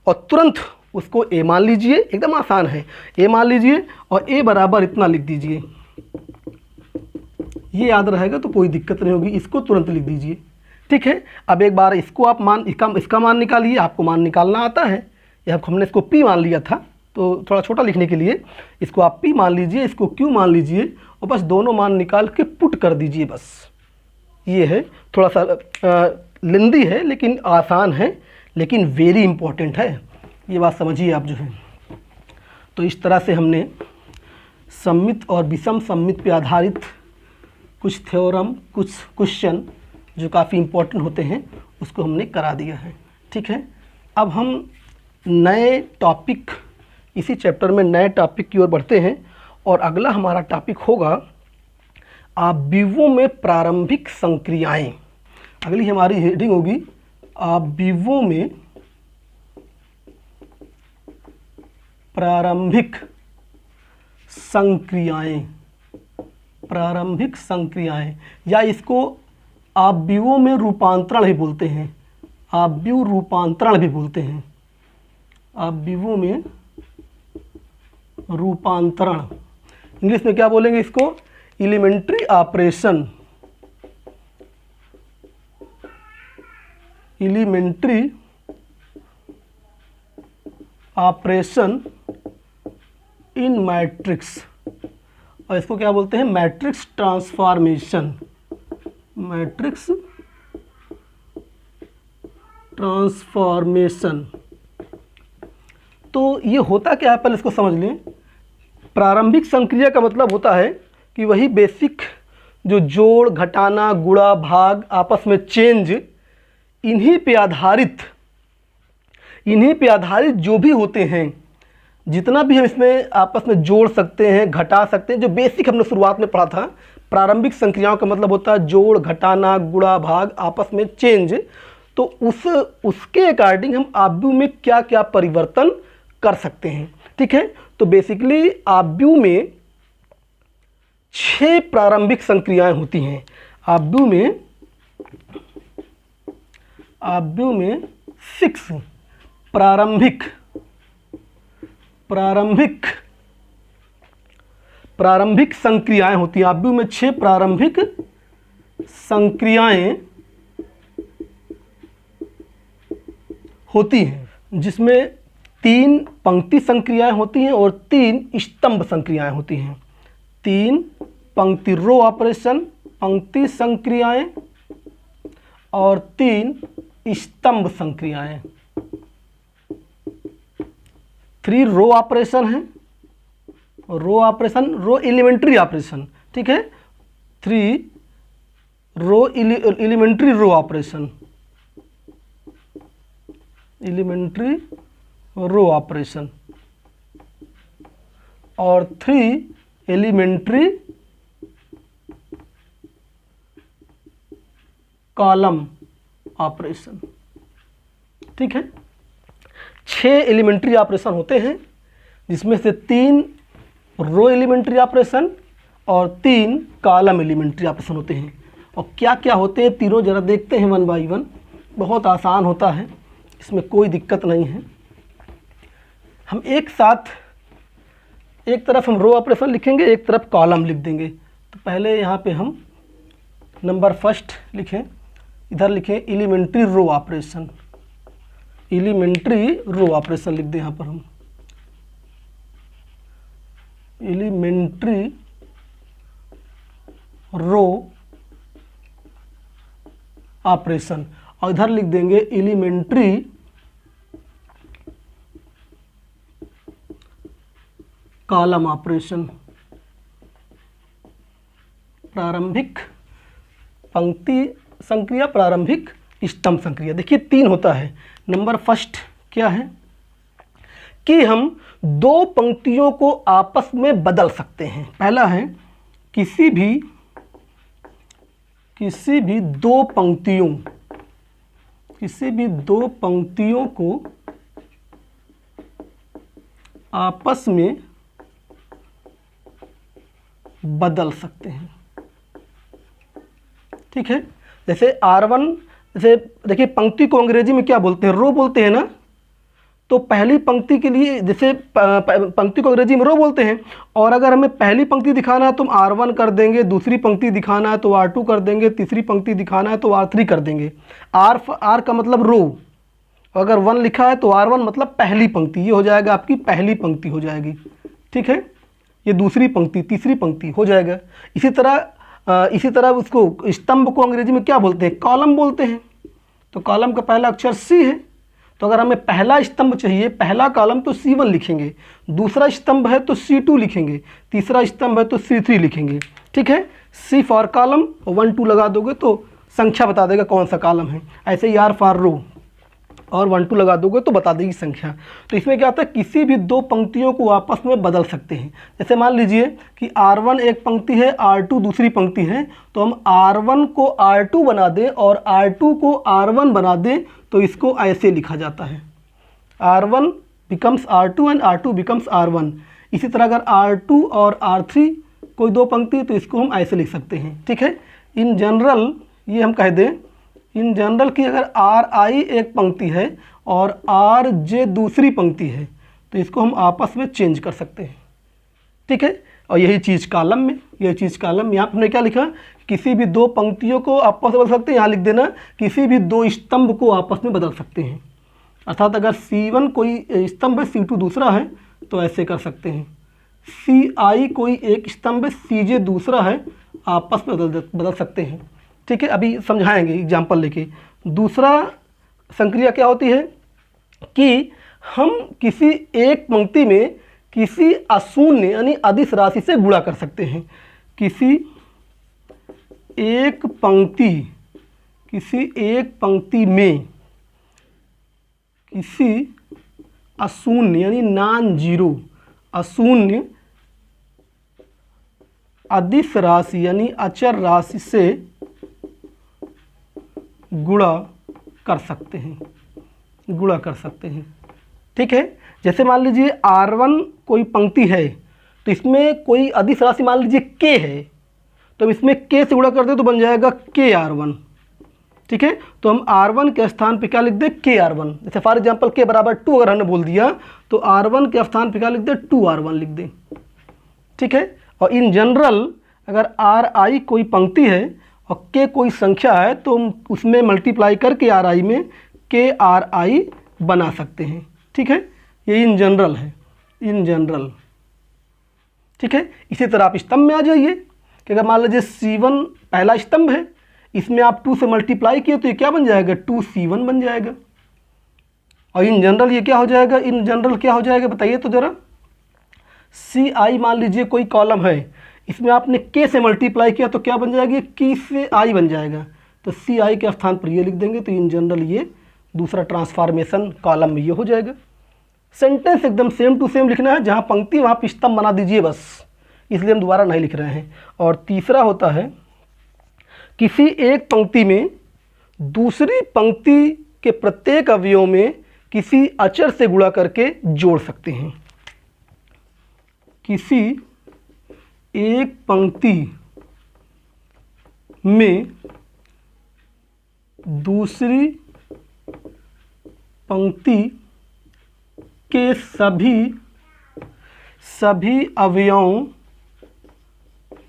और तुरंत उसको a मान लीजिए, एकदम आसान है, a मान लीजिए और a बराबर इतना लिख दीजिए, ये याद रहेगा तो कोई दिक्कत नहीं होगी, इसको तुरंत लिख दीजिए, ठीक है। अब एक बार इसको आप मान, इसका मान निकालिए, आपको मान निकालना आता है, या हमने इसको p मान लिया था तो थोड़ा छोटा लिखने के लिए इसको आप p मान लीजिए, इसको q मान लीजिए, और बस दोनों मान निकाल के पुट कर दीजिए, बस ये है। थोड़ा सा लेंदी है लेकिन आसान है, लेकिन वेरी इंपॉर्टेंट है, ये बात समझिए आप जो है। तो इस तरह से हमने सम्मित और विषम सम्मित पे आधारित कुछ थ्योरम, कुछ क्वेश्चन जो काफ़ी इम्पोर्टेंट होते हैं उसको हमने करा दिया है, ठीक है। अब हम नए टॉपिक, इसी चैप्टर में नए टॉपिक की ओर बढ़ते हैं, और अगला हमारा टॉपिक होगा आव्यूहों में प्रारंभिक संक्रियाएं। अगली हमारी हेडिंग होगी आव्यूहों में प्रारंभिक संक्रियाएं, प्रारंभिक संक्रियाएं, या इसको आव्यूहों में रूपांतरण भी बोलते हैं, आव्यूह रूपांतरण भी बोलते हैं, आव्यूहों में रूपांतरण। इंग्लिश में क्या बोलेंगे इसको, elementary operation, elementary operation in matrix, और इसको क्या बोलते हैं, मैट्रिक्स ट्रांसफॉर्मेशन, मैट्रिक्स ट्रांसफॉर्मेशन। तो ये होता क्या है, पहले इसको समझ लें। प्रारंभिक संक्रिया का मतलब होता है कि वही बेसिक जो जोड़, घटाना, गुणा, भाग, आपस में चेंज, इन्हीं पे आधारित जो भी होते हैं, जितना भी हम इसमें आपस में जोड़ सकते हैं, घटा सकते हैं, जो बेसिक हमने शुरुआत में पढ़ा था। प्रारंभिक संक्रियाओं का मतलब होता है जोड़, घटाना, गुणा, भाग, आपस में चेंज। तो उसके अकॉर्डिंग हम आव्यूह में क्या क्या परिवर्तन कर सकते हैं, ठीक है। तो बेसिकली आव्यूह में 6 प्रारंभिक संक्रियाएं होती हैं। आव्यूह में 6 प्रारंभिक संक्रियाएं होती हैं। आव्यूह में 6 प्रारंभिक संक्रियाएं होती हैं, जिसमें 3 पंक्ति संक्रियाएं होती हैं और 3 स्तंभ संक्रियाएं होती हैं। 3 पंक्ति रो ऑपरेशन, पंक्ति संक्रियाएं, और 3 स्तंभ संक्रियाएं। 3 रो ऑपरेशन है, row operation, row elementary operation, ठीक है। 3 row elementary row operation, elementary row operation, और 3 एलिमेंट्री कॉलम ऑपरेशन, ठीक है। 6 एलिमेंट्री ऑपरेशन होते हैं, जिसमें से 3 रो एलिमेंट्री ऑपरेशन और 3 कॉलम एलिमेंट्री ऑपरेशन होते हैं। और क्या क्या होते हैं तीनों जरा देखते हैं वन बाई वन। बहुत आसान होता है, इसमें कोई दिक्कत नहीं है। हम एक साथ, एक तरफ हम रो ऑपरेशन लिखेंगे, एक तरफ कॉलम लिख देंगे। तो पहले यहाँ पे हम नंबर फर्स्ट लिखें, इधर लिखें elementary row operation, elementary row operation लिख दें यहाँ पर हम, एलिमेंट्री रो ऑपरेशन, और इधर लिख देंगे एलिमेंट्री कॉलम ऑपरेशन। प्रारंभिक पंक्ति संक्रिया, प्रारंभिक स्तंभ संक्रिया। देखिए 3 होता है। नंबर फर्स्ट क्या है, कि हम दो पंक्तियों को आपस में बदल सकते हैं। पहला है किसी भी दो पंक्तियों को आपस में बदल सकते हैं। ठीक है, जैसे R1, जैसे देखिए पंक्ति को अंग्रेजी में क्या बोलते हैं, रो बोलते हैं ना। तो पहली पंक्ति के लिए जैसे पंक्ति को अंग्रेजी में रो बोलते हैं, और अगर हमें पहली पंक्ति दिखाना है तो हम R1 कर देंगे, दूसरी पंक्ति दिखाना है तो R2 कर देंगे, तीसरी पंक्ति दिखाना है तो R3 कर देंगे। R का मतलब रो, अगर 1 लिखा है तो R1 मतलब पहली पंक्ति, ये हो जाएगा आपकी पहली पंक्ति हो जाएगी। ठीक है, ये दूसरी पंक्ति, तीसरी पंक्ति हो जाएगा। इसी तरह उसको स्तंभ को अंग्रेजी में क्या बोलते हैं, कॉलम बोलते हैं। तो कॉलम का पहला अक्षर C है, तो अगर हमें पहला स्तंभ चाहिए, पहला कॉलम, तो C1 लिखेंगे, दूसरा स्तंभ है तो C2 लिखेंगे, तीसरा स्तंभ है तो C3 लिखेंगे। ठीक है, C फॉर कॉलम, 1 2 लगा दोगे तो संख्या बता देगा कौन सा कॉलम है। ऐसे ही R फॉर रो, और 1 2 लगा दोगे तो बता देगी संख्या। तो इसमें क्या होता है, किसी भी दो पंक्तियों को आपस में बदल सकते हैं। जैसे मान लीजिए कि R1 एक पंक्ति है, R2 दूसरी पंक्ति है, तो हम R1 को R2 बना दें और R2 को R1 बना दें, तो इसको ऐसे लिखा जाता है, R1 becomes R2 and R2 becomes R1। इसी तरह अगर R2 और R3 कोई दो पंक्ति, तो इसको हम ऐसे लिख सकते हैं। ठीक है, इन जनरल ये हम कह दें इन जनरल कि अगर Ri एक पंक्ति है और Rj दूसरी पंक्ति है, तो इसको हम आपस में चेंज कर सकते हैं। ठीक है, और यही चीज़ कॉलम में, यहाँ पर हमने क्या लिखा, किसी भी दो पंक्तियों को आपस में बदल सकते हैं। यहाँ लिख देना किसी भी दो स्तंभ को आपस में बदल सकते हैं। अर्थात अगर C1 कोई स्तंभ है, C2 दूसरा है, तो ऐसे कर सकते हैं। Ci कोई एक स्तंभ है, Cj दूसरा है, आपस में बदल सकते हैं। ठीक है, अभी समझाएंगे एग्जाम्पल लेके। दूसरा संक्रिया क्या होती है कि हम किसी एक पंक्ति में किसी अशून्य यानी अदिश राशि से गुणा कर सकते हैं। किसी एक पंक्ति में किसी अशून्य यानी नॉन जीरो अशून्य अदिश राशि यानी अचर राशि से गुणा कर सकते हैं। ठीक है, जैसे मान लीजिए R1 कोई पंक्ति है, तो इसमें कोई अदिश राशि मान लीजिए K है, तो हम इसमें K से गुणा कर दें तो बन जाएगा KR1। ठीक है, तो हम R1 के स्थान पे क्या लिख दें, KR1। जैसे फॉर एग्जांपल K बराबर 2 अगर हमने बोल दिया, तो R1 के स्थान पे क्या लिख दें, 2R1 लिख दें। ठीक है, और इन जनरल अगर Ri कोई पंक्ति है और K कोई संख्या है, तो हम उसमें मल्टीप्लाई करके Ri में KRI बना सकते हैं। ठीक है, ये इन जनरल है, इन जनरल। ठीक है, इसी तरह आप स्तंभ में आ जाइए कि अगर मान लीजिए C1 पहला स्तंभ है, इसमें आप 2 से मल्टीप्लाई किए तो ये क्या बन जाएगा, 2C1 बन जाएगा। और इन जनरल ये क्या हो जाएगा, इन जनरल क्या हो जाएगा बताइए तो ज़रा। Ci मान लीजिए कोई कॉलम है, इसमें आपने K से मल्टीप्लाई किया तो क्या बन जाएगी, K से I बन जाएगा, तो Ci के स्थान पर ये लिख देंगे, तो इन जनरल ये दूसरा ट्रांसफॉर्मेशन कॉलम में ये हो जाएगा। सेंटेंस एकदम सेम टू सेम लिखना है, जहाँ पंक्ति वहाँ पे स्तंभ बना दीजिए बस, इसलिए हम दोबारा नहीं लिख रहे हैं। और तीसरा होता है किसी एक पंक्ति में दूसरी पंक्ति के प्रत्येक अवयव में किसी अचर से गुणा करके जोड़ सकते हैं। किसी एक पंक्ति में दूसरी पंक्ति के सभी अवयवों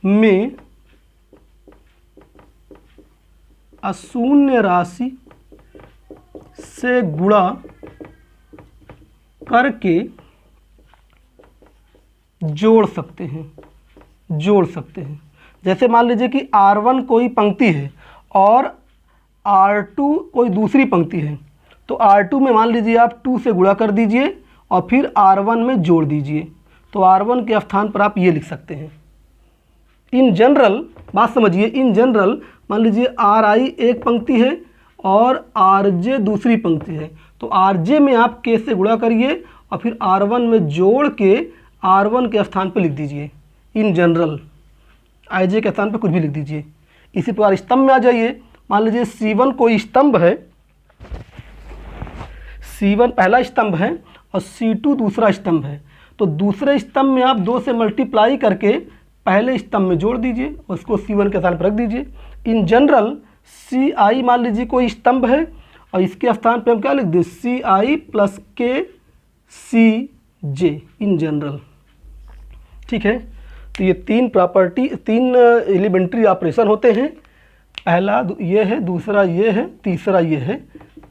में अशून्य राशि से गुणा करके जोड़ सकते हैं। जैसे मान लीजिए कि R1 कोई पंक्ति है और R2 कोई दूसरी पंक्ति है, तो R2 में मान लीजिए आप 2 से गुणा कर दीजिए और फिर R1 में जोड़ दीजिए, तो R1 के स्थान पर आप ये लिख सकते हैं। इन जनरल बात समझिए, इन जनरल मान लीजिए Ri एक पंक्ति है और Rj दूसरी पंक्ति है, तो Rj में आप K से गुणा करिए और फिर R1 में जोड़ के R1 के स्थान पर लिख दीजिए इन जनरल, IJ के स्थान पर कुछ भी लिख दीजिए। इसी प्रकार स्तंभ में आ जाइए। मान लीजिए C1 कोई स्तंभ है, C1 पहला स्तंभ है और C2 दूसरा स्तंभ है, तो दूसरे स्तंभ में आप 2 से मल्टीप्लाई करके पहले स्तंभ में जोड़ दीजिए, उसको C1 के स्थान पर रख दीजिए। इन जनरल CI मान लीजिए कोई स्तंभ है और इसके स्थान पे हम क्या लिख दें, CI plus KCJ in general. ठीक है, तो ये 3 एलिमेंट्री ऑपरेशन होते हैं। पहला ये है, दूसरा ये है, तीसरा ये है।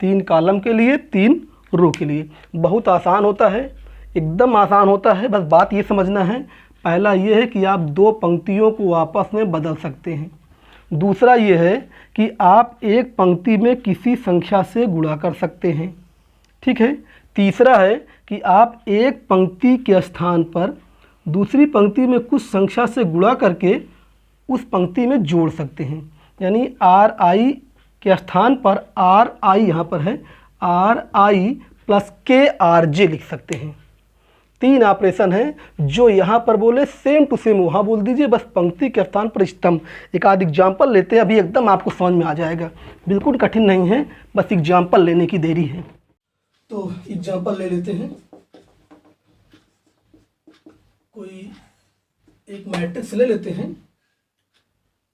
3 कॉलम के लिए, 3 रो के लिए। बहुत आसान होता है, एकदम आसान होता है। बस बात ये समझना है, पहला ये है कि आप 2 पंक्तियों को आपस में बदल सकते हैं। दूसरा ये है कि आप एक पंक्ति में किसी संख्या से गुणा कर सकते हैं। ठीक है, तीसरा है कि आप एक पंक्ति के स्थान पर दूसरी पंक्ति में कुछ संख्या से गुणा करके उस पंक्ति में जोड़ सकते हैं। यानी RI के स्थान पर RI यहाँ पर है, RI प्लस KRJ लिख सकते हैं। 3 ऑपरेशन हैं जो यहाँ पर बोले सेम टू सेम वहाँ बोल दीजिए, बस पंक्ति के स्थान पर स्तंभ। एक आध एग्जाम्पल लेते हैं, अभी एकदम आपको समझ में आ जाएगा, बिल्कुल कठिन नहीं है, बस एग्जाम्पल लेने की देरी है। तो एग्जाम्पल ले लेते हैं। कोई एक मैट्रिक्स ले लेते हैं,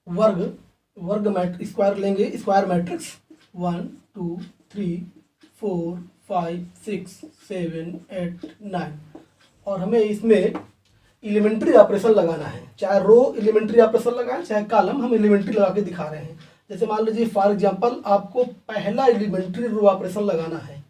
वर्ग मैट्रिक्स, स्क्वायर लेंगे, स्क्वायर मैट्रिक्स 1 2 3 4 5 6 7 8 9, और हमें इसमें एलिमेंट्री ऑपरेशन लगाना है। चाहे रो एलिमेंट्री ऑपरेशन लगाएं, चाहे कॉलम, हम एलिमेंट्री लगा के दिखा रहे हैं। जैसे मान लीजिए फॉर एग्जांपल आपको पहला एलिमेंट्री रो ऑपरेशन लगाना है।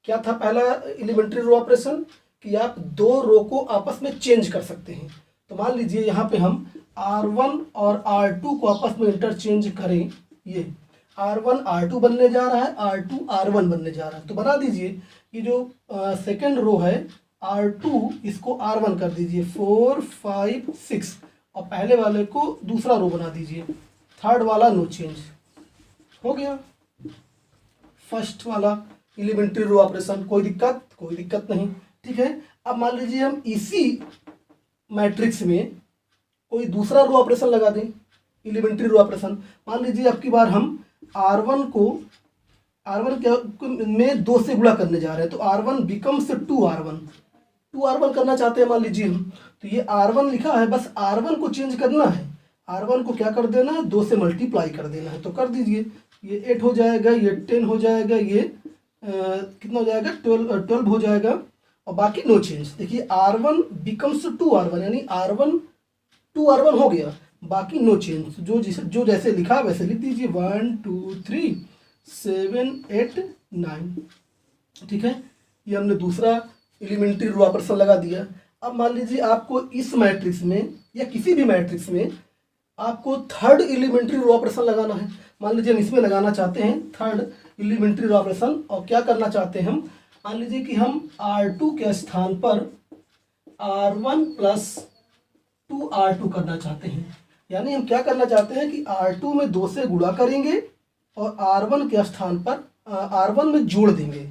क्या था पहला एलिमेंट्री रो ऑपरेशन? कि आप 2 रो को आपस में चेंज कर सकते हैं। तो मान लीजिए यहाँ पे हम R1 और R2 को आपस में इंटरचेंज करें। ये R1 R2 बनने जा रहा है, R2 R1 बनने जा रहा है। तो बना दीजिए, ये जो सेकेंड रो है R2, इसको R1 कर दीजिए 4 5 6, और पहले वाले को दूसरा रो बना दीजिए, थर्ड वाला नो चेंज। हो गया फर्स्ट वाला एलिमेंट्री रो ऑपरेशन। कोई दिक्कत नहीं। ठीक है, अब मान लीजिए हम इसी मैट्रिक्स में कोई दूसरा रो ऑपरेशन लगा दें, एलिमेंट्री रो ऑपरेशन। मान लीजिए अब की बार हम R1 में 2 से गुणा करने जा रहे हैं, तो R1 बिकम्स 2R1 करना चाहते हैं मान लीजिए हम। तो ये R1 लिखा है, बस R1 को चेंज करना है। R1 को क्या कर देना है, 2 से मल्टीप्लाई कर देना है। तो कर दीजिए, ये 8 हो जाएगा, ये 10 हो जाएगा, ये कितना हो जाएगा 12 हो जाएगा, और बाकी नो चेंज। देखिए R1 बिकम्स 2R1, यानी R1 2R1 हो गया, बाकी नो चेंज। जो जैसे लिखा वैसे लिख दीजिए, 1 2 3 7 8 9। ठीक है, ये हमने दूसरा एलिमेंट्री रो ऑपरेशन लगा दिया। अब मान लीजिए आपको इस मैट्रिक्स में या किसी भी मैट्रिक्स में आपको थर्ड एलिमेंट्री रो ऑपरेशन लगाना है। मान लीजिए हम इसमें लगाना चाहते हैं थर्ड एलिमेंट्री रो ऑपरेशन, और क्या करना चाहते हैं हम, मान लीजिए कि हम R2 के स्थान पर R1 प्लस 2R2 करना चाहते हैं। यानी हम क्या करना चाहते हैं कि R2 में 2 से गुणा करेंगे और R1 के स्थान पर R1 में जोड़ देंगे।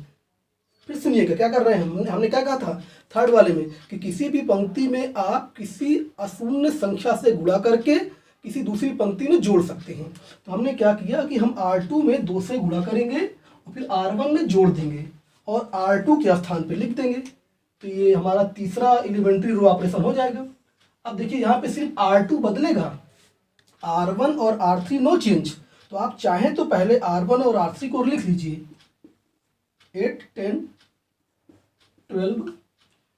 फिर सुनिएगा क्या कर रहे हैं, हमने क्या कहा था थर्ड वाले में कि किसी भी पंक्ति में आप किसी अशून्य संख्या से गुणा करके किसी दूसरी पंक्ति में जोड़ सकते हैं। तो हमने क्या किया कि हम R2 में 2 से गुणा करेंगे और फिर R1 में जोड़ देंगे और R2 के स्थान पे लिख देंगे। तो ये हमारा तीसरा एलिमेंट्री रो ऑपरेशन हो जाएगा। अब देखिए यहाँ पे सिर्फ R2 बदलेगा, R1 और R3 नो चेंज। तो आप चाहें तो पहले R1 और R3 को लिख लीजिए, 8 10 12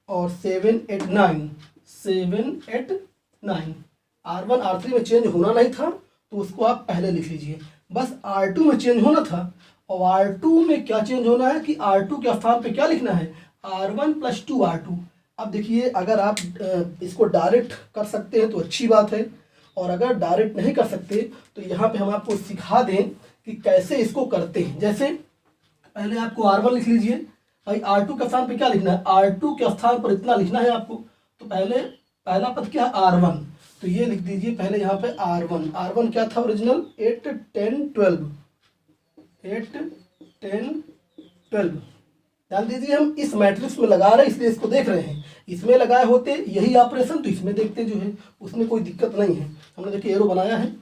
और 7 8 9 7 8 9। R1 R3 में चेंज होना नहीं था तो उसको आप पहले लिख लीजिए। बस R2 में चेंज होना था, और R2 में क्या चेंज होना है कि R2 के स्थान पे क्या लिखना है, R1 प्लस 2R2। अब देखिए अगर आप इसको डायरेक्ट कर सकते हैं तो अच्छी बात है, और अगर डायरेक्ट नहीं कर सकते तो यहाँ पे हम आपको सिखा दें कि कैसे इसको करते हैं। जैसे पहले आपको R1 लिख लीजिए, भाई R2 के स्थान पे क्या लिखना है, R2 के स्थान पर इतना लिखना है आपको। तो पहला पद क्या है, R1, तो ये लिख दीजिए पहले यहाँ पे R1 क्या था ओरिजिनल, 8 10 12 8 10 12। ध्यान दीजिए, हम इस मैट्रिक्स में लगा रहे हैं इसलिए इसको देख रहे हैं। इसमें लगाए होते यही ऑपरेशन तो इसमें देखते जो है, उसमें कोई दिक्कत नहीं है। हमने देखिए एरो बनाया है।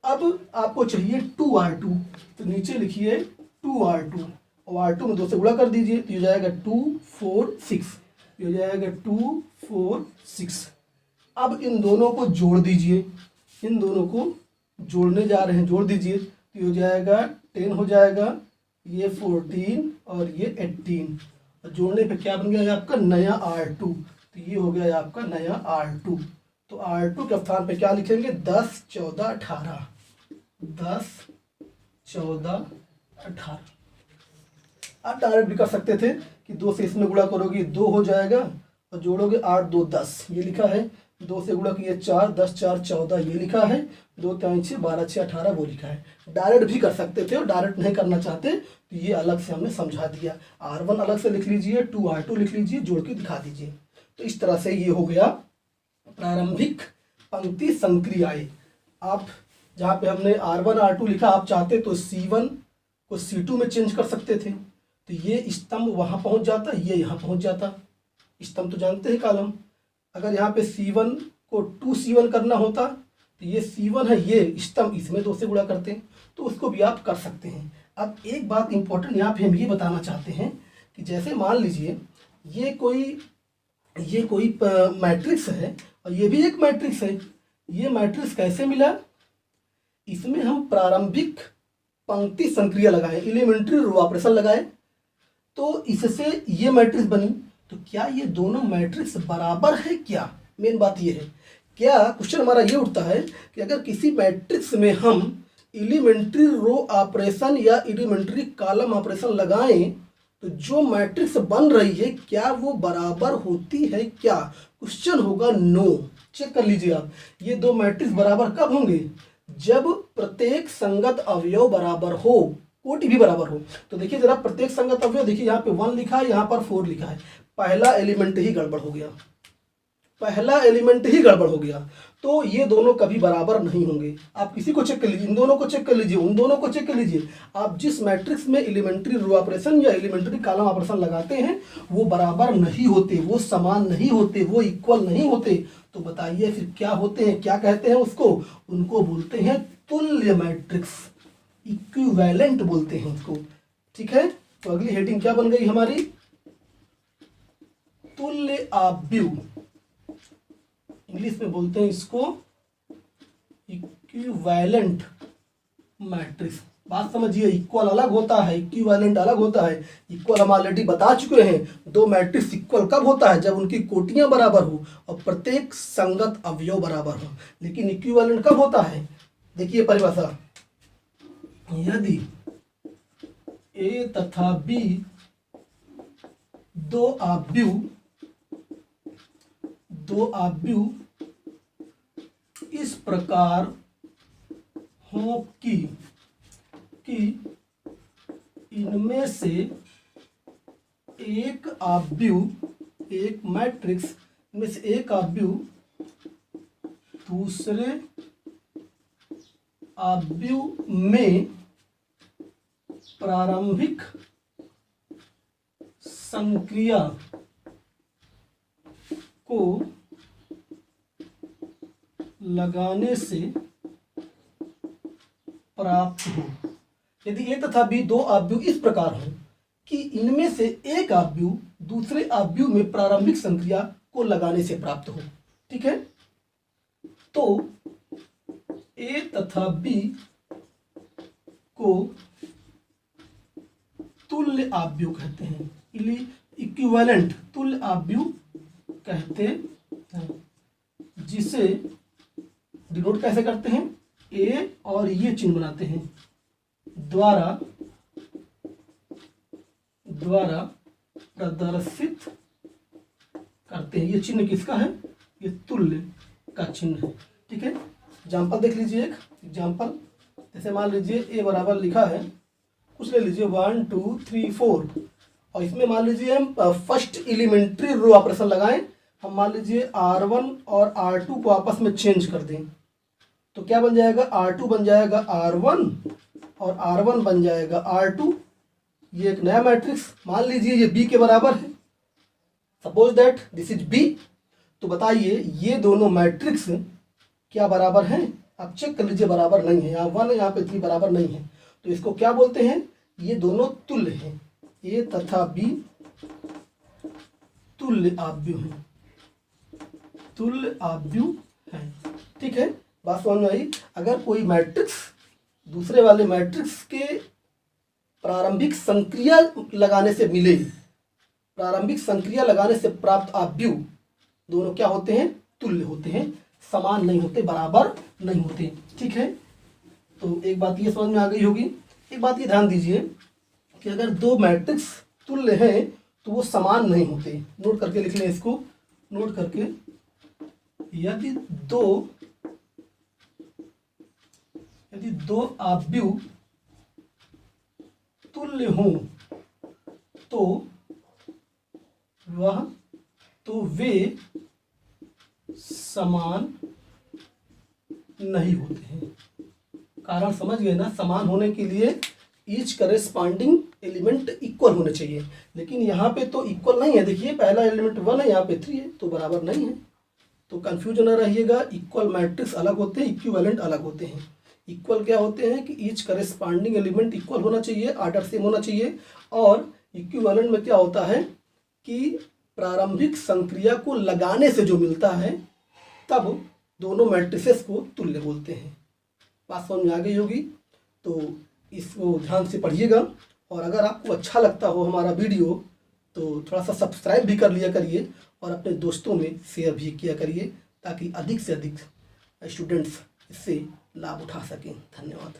अब आपको चाहिए 2r2, तो नीचे लिखिए 2r2 और r2 में 2 से गुणा कर दीजिए, तो ये हो जाएगा 2 4 6, ये हो जाएगा 2 4 6। अब इन दोनों को जोड़ दीजिए, इन दोनों को जोड़ने जा रहे हैं, जोड़ दीजिए, तो ये हो जाएगा 10 हो जाएगा, ये 14 और ये 18, और जोड़ने पे क्या बन गया आपका नया R2, तो ये हो गया आपका नया R2। तो R2 के स्थान पे क्या लिखेंगे 10 14 18, 10 14 18। आप डायरेक्ट भी कर सकते थे कि 2 से इसमें गुणा करोगे 2 हो जाएगा और जोड़ोगे 8 2 10, ये लिखा है। 2 से गुणा किए 4, 10 4 14, ये लिखा है। 2 3 6 12 6 18, वो लिखा है। डायरेक्ट भी कर सकते थे और डायरेक्ट नहीं करना चाहते तो ये अलग से हमने समझा दिया। R1 अलग से लिख लीजिए, 2R2 लिख लीजिए, जोड़ के दिखा दीजिए। तो इस तरह से ये हो गया प्रारंभिक पंक्ति संक्रियाएं। आप जहाँ पे हमने R1 R2 लिखा, आप चाहते तो C1 को C2 में चेंज कर सकते थे, तो ये स्तंभ वहाँ पहुँच जाता, ये यहाँ पहुँच जाता। स्तंभ तो जानते हैं कॉलम। अगर यहाँ पे C1 को 2C1 करना होता तो ये C1 है, ये स्तंभ इसमें 2 से गुणा करते हैं, तो उसको भी आप कर सकते हैं। अब एक बात इंपॉर्टेंट यहाँ पे हम ये बताना चाहते हैं कि जैसे मान लीजिए ये कोई मैट्रिक्स है और ये भी एक मैट्रिक्स है। ये मैट्रिक्स कैसे मिला? इसमें हम प्रारंभिक पंक्ति संक्रिया लगाए, एलिमेंट्री रो ऑपरेशन लगाए, तो इससे ये मैट्रिक्स बनी। तो क्या ये दोनों मैट्रिक्स बराबर है? क्या मेन बात ये है। क्या क्वेश्चन हमारा ये उठता है कि अगर किसी मैट्रिक्स में हम एलिमेंट्री रो ऑपरेशन या एलिमेंट्री कॉलम ऑपरेशन लगाएं तो जो मैट्रिक्स बन रही है क्या वो बराबर होती है? क्या क्वेश्चन होगा नो। चेक कर लीजिए आप, ये दो मैट्रिक्स बराबर कब होंगे? जब प्रत्येक संगत अवयव बराबर हो, कोटि भी बराबर हो। तो देखिए जरा, प्रत्येक संगत अवयव देखिए, यहाँ पे 1 लिखा है, यहाँ पर 4 लिखा है। पहला एलिमेंट ही गड़बड़ हो गया, पहला एलिमेंट ही गड़बड़ हो गया, तो ये दोनों कभी बराबर नहीं होंगे। आप किसी को चेक कर लीजिए, इन दोनों को चेक कर लीजिए, उन दोनों को चेक कर लीजिए। आप जिस मैट्रिक्स में एलिमेंट्री रो ऑपरेशन या एलिमेंट्री कॉलम ऑपरेशन लगाते हैं वो बराबर नहीं होते, वो समान नहीं होते, वो इक्वल नहीं होते। तो बताइए फिर क्या होते हैं, क्या कहते हैं उसको? उनको बोलते हैं तुल्य मैट्रिक्स, इक्विवेलेंट बोलते हैं उसको। ठीक है, तो अगली हेडिंग क्या बन गई हमारी? तुल्य आव्यूह, इंग्लिश में बोलते हैं इसको इक्विवेलेंट मैट्रिक्स। बात समझिए, इक्वल अलग होता है, इक्विवेलेंट अलग होता है। इक्वल हम ऑलरेडी बता चुके हैं, दो मैट्रिक्स इक्वल कब होता है? जब उनकी कोटियां बराबर हो और प्रत्येक संगत अवयव बराबर हो। लेकिन इक्विवेलेंट कब होता है? देखिए परिभाषा, यदि ए तथा बी दो आव्यूह इस प्रकार हो कि इनमें से एक आव्यूह, एक मैट्रिक्स में से एक आव्यूह दूसरे आव्यूह में प्रारंभिक संक्रिया को लगाने से प्राप्त हो। यदि ए तथा बी दो आव्यूह इस प्रकार हो कि इनमें से एक आव्यूह दूसरे आव्यूह में प्रारंभिक संक्रिया को लगाने से प्राप्त हो। ठीक है, तो ए तथा बी को तुल्य आव्यूह कहते हैं, इक्विवेलेंट तुल्य आव्यूह कहते हैं, जिसे डिनोट कैसे करते हैं? ए और ये चिन्ह बनाते हैं, द्वारा प्रदर्शित करते हैं। ये चिन्ह किसका है? ये तुल्य का चिन्ह है। ठीक है, एग्जाम्पल देख लीजिए। एक एग्जाम्पल, जैसे मान लीजिए ए बराबर लिखा है, कुछ ले लीजिए 1 2 3 4, और इसमें मान लीजिए हम फर्स्ट एलिमेंट्री रो ऑपरेशन लगाएं। हम मान लीजिए R1 और R2 को आपस में चेंज कर दें, तो क्या बन जाएगा? R2 बन जाएगा R1 और R1 बन जाएगा R2। ये एक नया मैट्रिक्स, मान लीजिए ये बी के बराबर है, suppose that this is B. तो बताइए ये दोनों मैट्रिक्स क्या बराबर हैं? आप चेक कर लीजिए, बराबर नहीं है। यहाँ 1 है, यहाँ पे 3 बराबर नहीं है। तो इसको क्या बोलते हैं? ये दोनों तुल्य हैं, ए तथा बी तुल्य आव्यूह हैं, तुल्य आव्यूह हैं। ठीक है, बात समझ में आई? अगर कोई मैट्रिक्स दूसरे वाले मैट्रिक्स के प्रारंभिक संक्रिया लगाने से मिले, प्रारंभिक संक्रिया लगाने से प्राप्त आव्यूह दोनों क्या होते हैं? तुल्य होते हैं, समान नहीं होते, बराबर नहीं होते। ठीक है, तो एक बात ये समझ में आ गई होगी। एक बात ये ध्यान दीजिए कि अगर दो मैट्रिक्स तुल्य हैं तो वो समान नहीं होते। नोट करके लिख लें इसको, नोट करके, यदि दो आव्यूह तुल्य हों तो वे समान नहीं होते हैं। कारण समझ गए ना? समान होने के लिए ईच करेस्पॉन्डिंग एलिमेंट इक्वल होने चाहिए, लेकिन यहाँ पे तो इक्वल नहीं है। देखिए पहला एलिमेंट 1 है, यहाँ पे 3 है, तो बराबर नहीं है। तो कंफ्यूजन न रहिएगा, इक्वल मैट्रिक्स अलग होते हैं, इक्विवेलेंट अलग होते हैं। इक्वल क्या होते हैं कि ईच करेस्पॉन्डिंग एलिमेंट इक्वल होना चाहिए, आर्डर सेम होना चाहिए। और इक्विवेलेंट में क्या होता है कि प्रारंभिक संक्रिया को लगाने से जो मिलता है तब दोनों मैट्रिसेस को तुल्य बोलते हैं। बात समझ में आ गई होगी? तो इसको ध्यान से पढ़िएगा, और अगर आपको अच्छा लगता हो हमारा वीडियो तो थोड़ा सा सब्सक्राइब भी कर लिया करिए और अपने दोस्तों में शेयर भी किया करिए, ताकि अधिक से अधिक स्टूडेंट्स इससे लाभ उठा सकें। धन्यवाद।